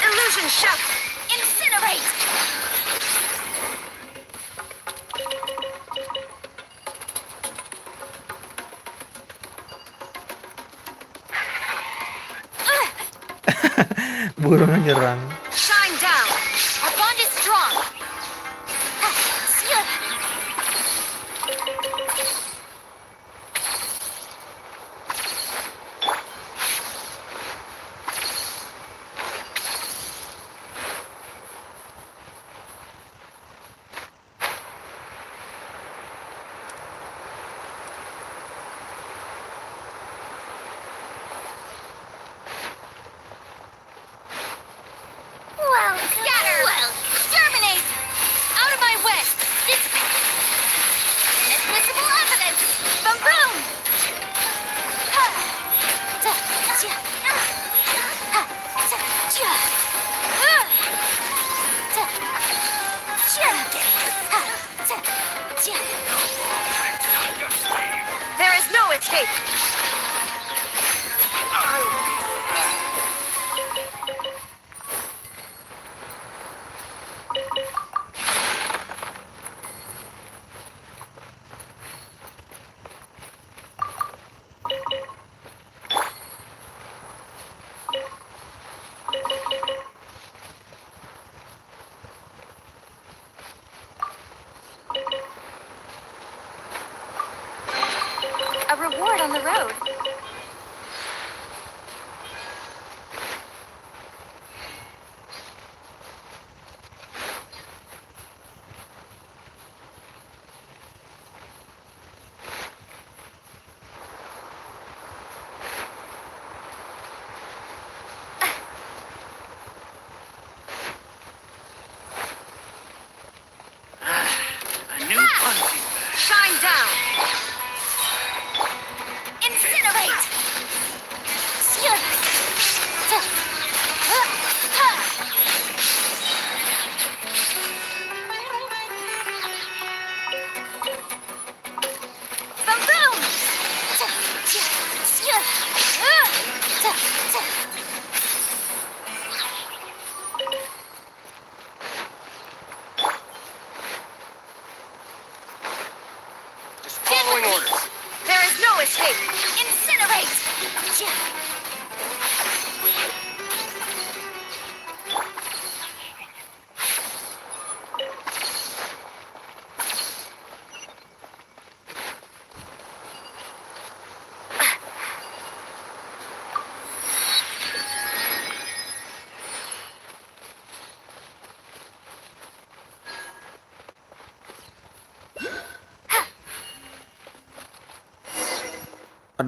Illusion shock! Incinerate! Burungnya nyerang. Shine down! Our bond is strong! Well, scatter! Well, exterminate! Out of my way! Invisible evidence! Boom boom! There is no escape! A reward on the road. A new punching bag. Shine down! Incinerate! Boom boom! Just following orders. There is no escape! Incinerate!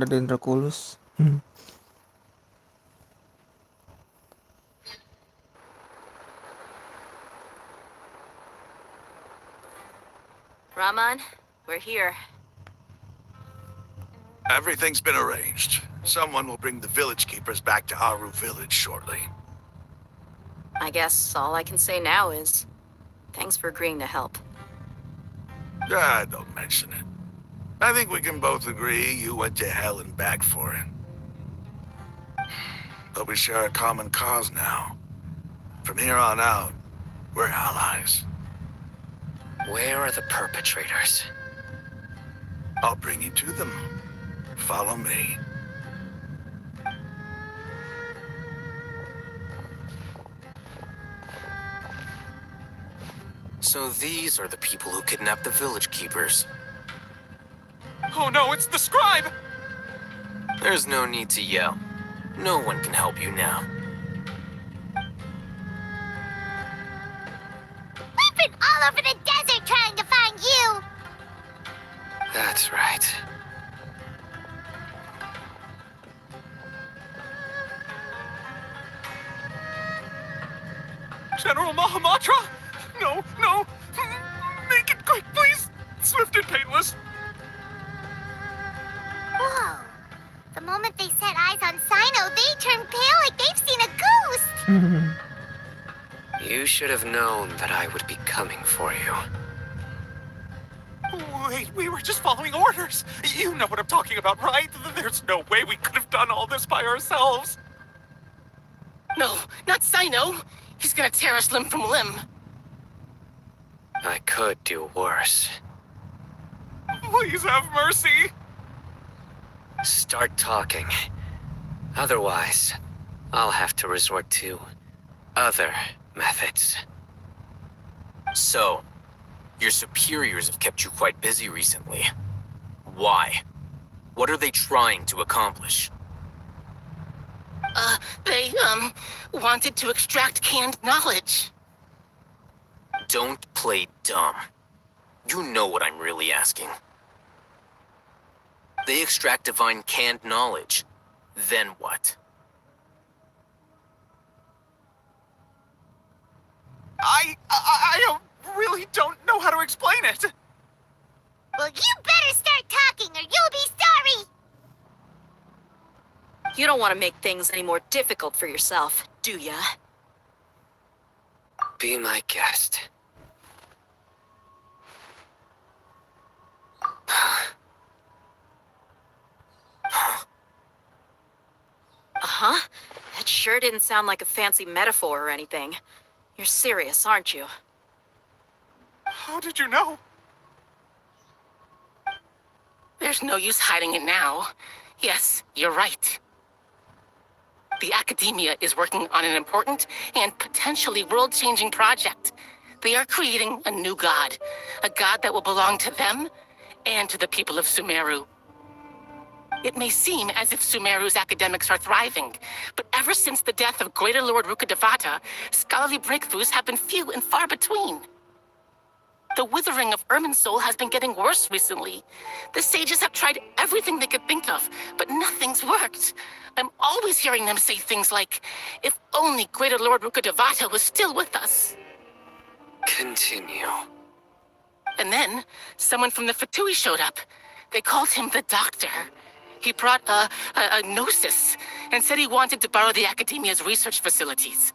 ada Dendroculus. Raman, we're here. Everything's been arranged. Someone will bring the village keepers back to Aru village shortly. I guess all I can say now is thanks for agreeing to help. Don't mention it. I think we can both agree you went to hell and back for it. But we share a common cause now. From here on out, we're allies. Where are the perpetrators? I'll bring you to them. Follow me. So these are the people who kidnapped the village keepers. Oh no, it's the scribe! There's no need to yell. No one can help you now. We've been all over the desert trying to find you! That's right. General Mahamatra? No, no! Make it quick, please! Swift and painless! Whoa. The moment they set eyes on Cyno, they turn pale like they've seen a ghost! You should have known that I would be coming for you. Wait, we were just following orders! You know what I'm talking about, right? There's no way we could have done all this by ourselves! No, not Cyno! He's gonna tear us limb from limb. I could do worse. Please have mercy! Start talking. Otherwise, I'll have to resort to other methods. So, your superiors have kept you quite busy recently. Why? What are they trying to accomplish? They, wanted to extract canned knowledge. Don't play dumb. You know what I'm really asking. They extract divine canned knowledge. Then what? I really don't know how to explain it! Well, you better start talking or you'll be sorry! You don't want to make things any more difficult for yourself, do ya? Be my guest. Uh-huh. That sure didn't sound like a fancy metaphor or anything. You're serious, aren't you? How did you know? There's no use hiding it now. Yes, you're right. The Academia is working on an important and potentially world-changing project. They are creating a new god. A god that will belong to them and to the people of Sumeru. It may seem as if Sumeru's academics are thriving, but ever since the death of Greater Lord Rukkhadevata, scholarly breakthroughs have been few and far between. The withering of Irminsul has been getting worse recently. The sages have tried everything they could think of, but nothing's worked. I'm always hearing them say things like, if only Greater Lord Rukkhadevata was still with us. Continue. And then, someone from the Fatui showed up. They called him the Doctor. He brought a gnosis and said he wanted to borrow the Academia's research facilities.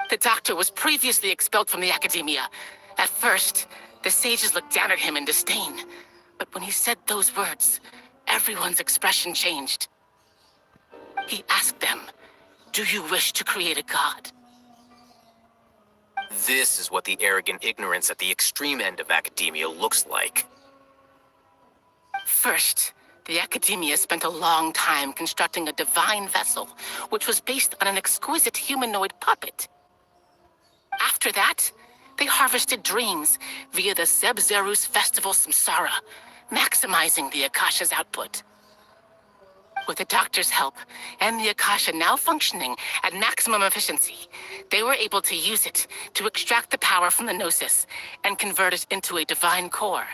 The Doctor was previously expelled from the Academia. At first, the sages looked down at him in disdain. But when he said those words, everyone's expression changed. He asked them, "Do you wish to create a god?" This is what the arrogant ignorance at the extreme end of academia looks like. First, the Academia spent a long time constructing a divine vessel, which was based on an exquisite humanoid puppet. After that, they harvested dreams via the Zeb-Zerus Festival Samsara, maximizing the Akasha's output. With the doctor's help, and the Akasha now functioning at maximum efficiency, they were able to use it to extract the power from the Gnosis and convert it into a divine core.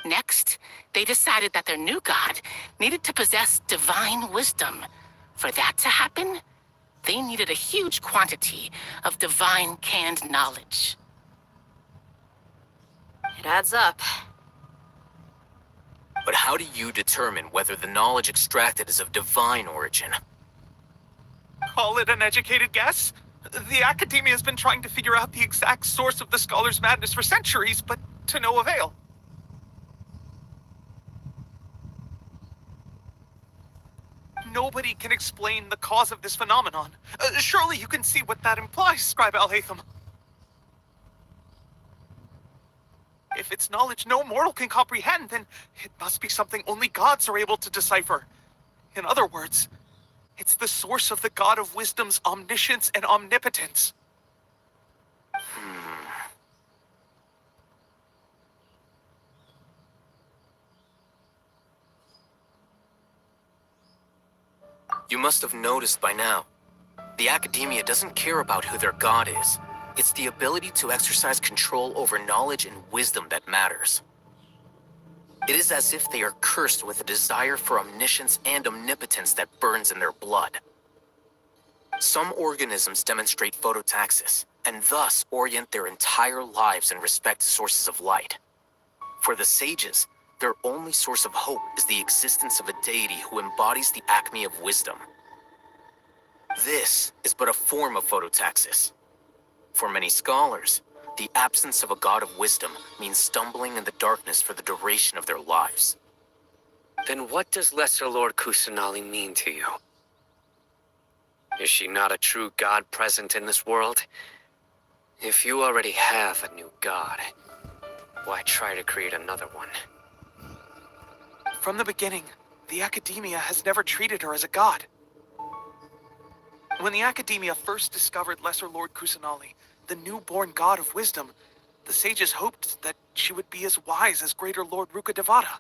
Next, they decided that their new god needed to possess divine wisdom. For that to happen, they needed a huge quantity of divine canned knowledge. It adds up. But how do you determine whether the knowledge extracted is of divine origin? Call it an educated guess? The Academia has been trying to figure out the exact source of the scholar's madness for centuries, but to no avail. Nobody can explain the cause of this phenomenon. Surely you can see what that implies, Scribe Alhaitham. If it's knowledge no mortal can comprehend, then it must be something only gods are able to decipher. In other words, it's the source of the God of Wisdom's omniscience and omnipotence. You must have noticed by now. The Academia doesn't care about who their god is. It's the ability to exercise control over knowledge and wisdom that matters. It is as if they are cursed with a desire for omniscience and omnipotence that burns in their blood. Some organisms demonstrate phototaxis, and thus orient their entire lives in respect to sources of light. For the sages, their only source of hope is the existence of a deity who embodies the acme of wisdom. This is but a form of phototaxis. For many scholars, the absence of a god of wisdom means stumbling in the darkness for the duration of their lives. Then what does Lesser Lord Kusanali mean to you? Is she not a true god present in this world? If you already have a new god, why try to create another one? From the beginning, the Academia has never treated her as a god. When the Academia first discovered Lesser Lord Kusanali, the newborn god of wisdom, the sages hoped that she would be as wise as Greater Lord Rukkhadevata.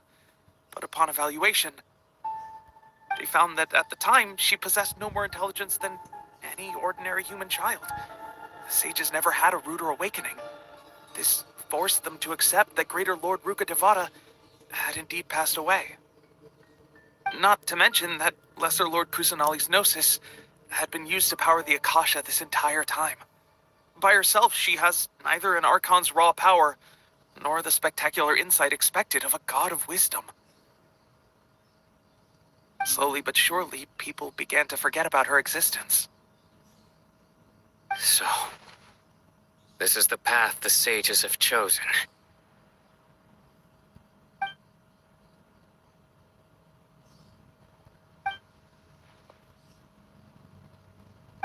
But upon evaluation, they found that at the time, she possessed no more intelligence than any ordinary human child. The sages never had a ruder awakening. This forced them to accept that Greater Lord Rukkhadevata had indeed passed away. Not to mention that Lesser Lord Kusanali's Gnosis had been used to power the Akasha this entire time. By herself, she has neither an Archon's raw power, nor the spectacular insight expected of a god of wisdom. Slowly but surely, people began to forget about her existence. So, this is the path the sages have chosen.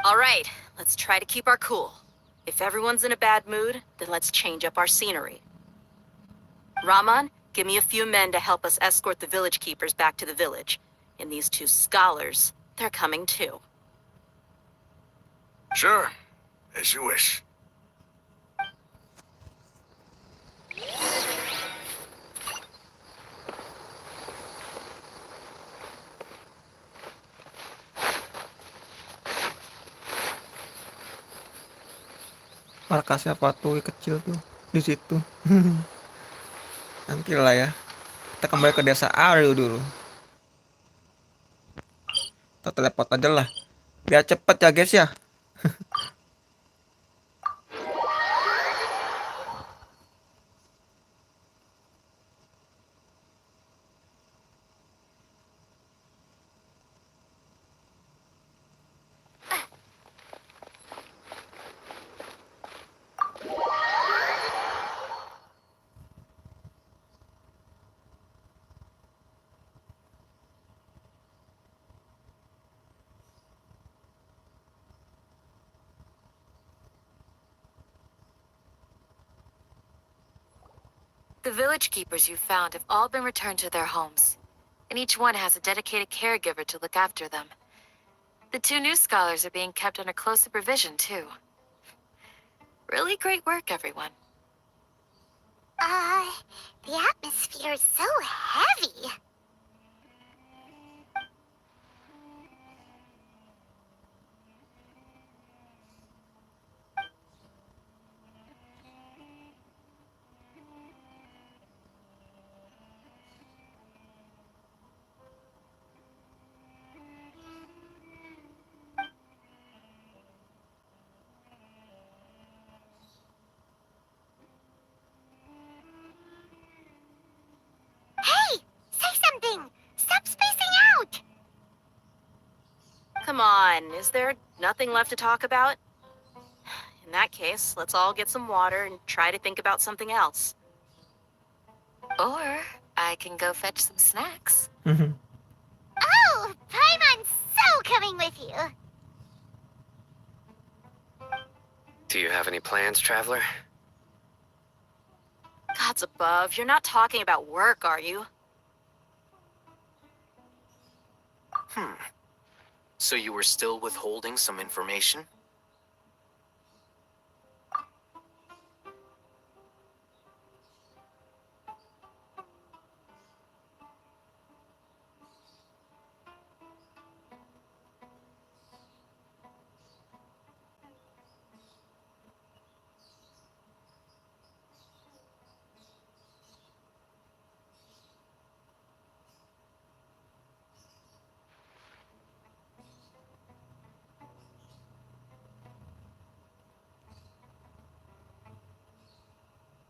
All right, let's try to keep our cool. If everyone's in a bad mood, then let's change up our scenery. Rahman, give me a few men to help us escort the village keepers back to the village. And these two scholars, they're coming too. Sure, as you wish. Markasnya Patuh kecil tuh di situ. Nanti lah ya. Kita kembali ke desa Aryu dulu. Kita teleport aja lah. Biar cepet ya guys ya. The village keepers you found have all been returned to their homes, and each one has a dedicated caregiver to look after them. The two new scholars are being kept under close supervision, too. Really great work, everyone. The atmosphere is so heavy. Come on, is there nothing left to talk about? In that case, let's all get some water and try to think about something else. Or I can go fetch some snacks. Oh, Paimon's so coming with you. Do you have any plans, traveler? Gods above, you're not talking about work, are you? So you were still withholding some information?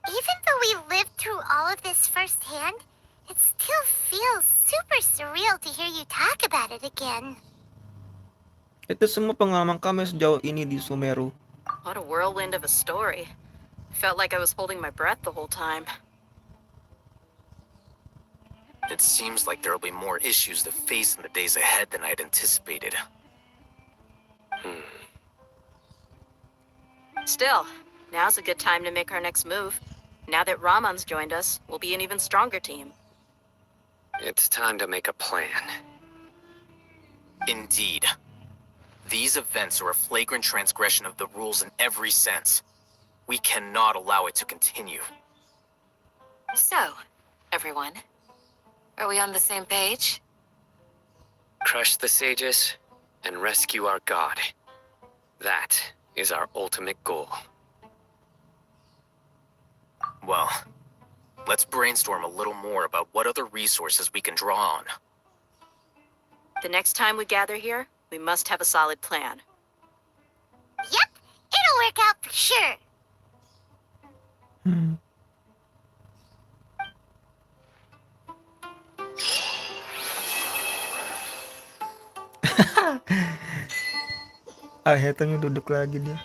Even though we lived through all of this firsthand, it still feels super surreal to hear you talk about it again. Itu semua pengalaman kami sejauh ini di Sumeru. What a whirlwind of a story. Felt like I was holding my breath the whole time. It seems like there'll be more issues to face in the days ahead than I'd anticipated. Still, now's a good time to make our next move. Now that Ramon's joined us, we'll be an even stronger team. It's time to make a plan. Indeed. These events are a flagrant transgression of the rules in every sense. We cannot allow it to continue. So, everyone, are we on the same page? Crush the sages and rescue our god. That is our ultimate goal. Well, let's brainstorm a little more about what other resources we can draw on. The next time we gather here, we must have a solid plan. Yep, it'll work out for sure. Alhaitham duduk lagi dia.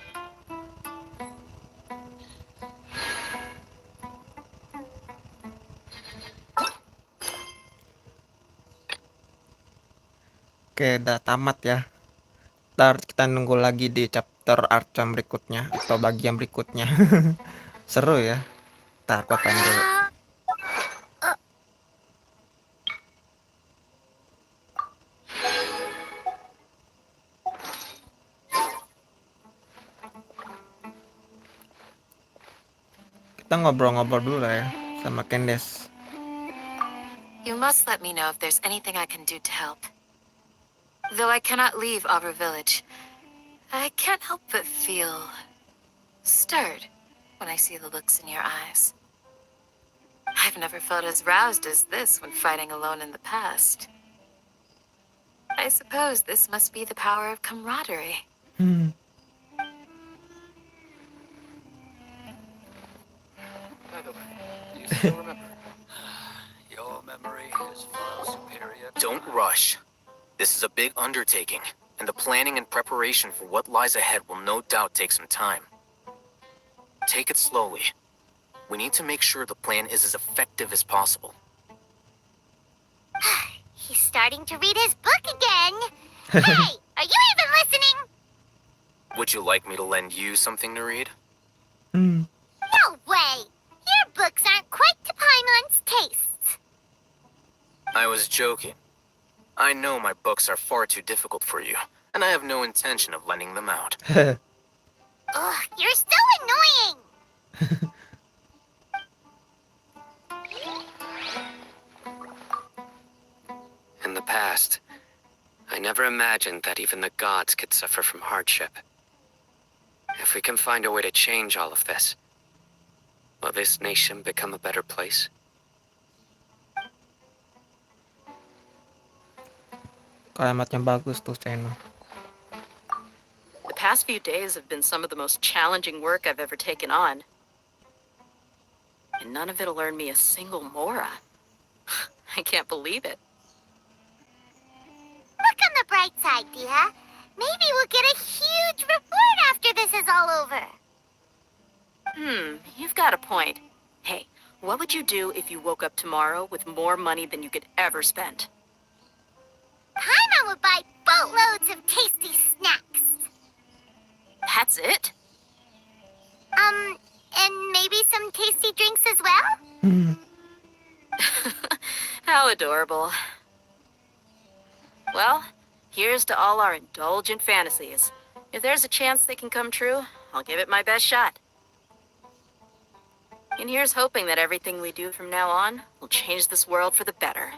Oke, udah tamat ya. Ntar kita nunggu lagi di chapter Archon berikutnya atau bagian berikutnya. Seru ya. Ntar gua pengen dulu. Kita ngobrol-ngobrol dulu lah ya sama Candace. You must let me know if there's anything I can do to help. Though I cannot leave Auber Village, I can't help but feel stirred when I see the looks in your eyes. I've never felt as roused as this when fighting alone in the past. I suppose this must be the power of camaraderie. By the way, do you still remember? Your memory is far superior. Don't rush. This is a big undertaking, and the planning and preparation for what lies ahead will no doubt take some time. Take it slowly. We need to make sure the plan is as effective as possible. He's starting to read his book again. Hey, are you even listening? Would you like me to lend you something to read? No way. Your books aren't quite to Paimon's tastes. I was joking. I know my books are far too difficult for you, and I have no intention of lending them out. Ugh, you're so annoying. In the past, I never imagined that even the gods could suffer from hardship. If we can find a way to change all of this, will this nation become a better place? Kalimatnya bagus tuh, Cyno. The past few days have been some of the most challenging work I've ever taken on. And none of it'll earn me a single mora. I can't believe it. Look on the bright side, Dehya. Maybe we'll get a huge reward after this is all over. You've got a point. Hey, what would you do if you woke up tomorrow with more money than you could ever spend? Paimon would buy boatloads of tasty snacks. That's it? And maybe some tasty drinks as well? How adorable. Well, here's to all our indulgent fantasies. If there's a chance they can come true, I'll give it my best shot. And here's hoping that everything we do from now on will change this world for the better.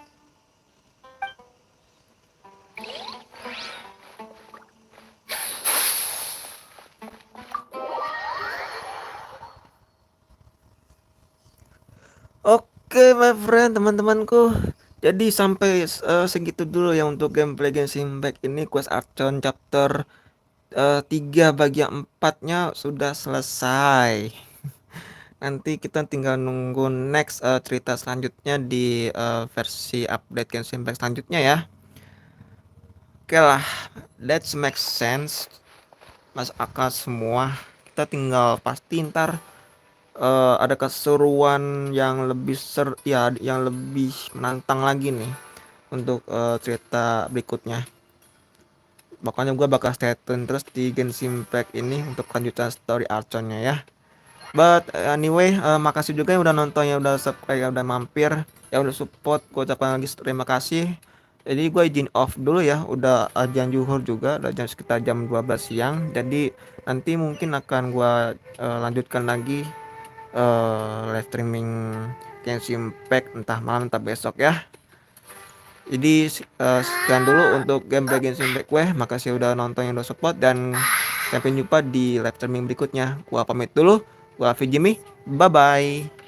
Oke, my friend, teman-temanku. Jadi sampai segitu dulu ya untuk gameplay Genshin Impact ini. Quest Archon Chapter 3 bagian 4-nya sudah selesai. Nanti kita tinggal nunggu next cerita selanjutnya di versi update Genshin Impact selanjutnya ya. Oke lah, that makes sense. Mas akan semua. Kita tinggal pasti ntar ada keseruan yang lebih yang lebih menantang lagi nih untuk cerita berikutnya. Makanya gue bakal stay tune terus di Genshin Impact ini untuk lanjutan story Archonnya ya. But anyway, makasih juga yang udah nonton, yang udah subscribe, yang udah mampir, yang udah support. Gue ucapkan lagi terima kasih. Jadi gue izin off dulu ya, udah jam zuhur juga, udah sekitar jam 12 siang. Jadi nanti mungkin akan gue lanjutkan lagi live streaming Genshin Impact entah malam entah besok ya. Jadi sekian dulu untuk gameplay Genshin Impact gue. Makasih udah nonton, yang udah support, dan sampai jumpa di live streaming berikutnya. Gua pamit dulu. Gua Vijimi. Bye bye.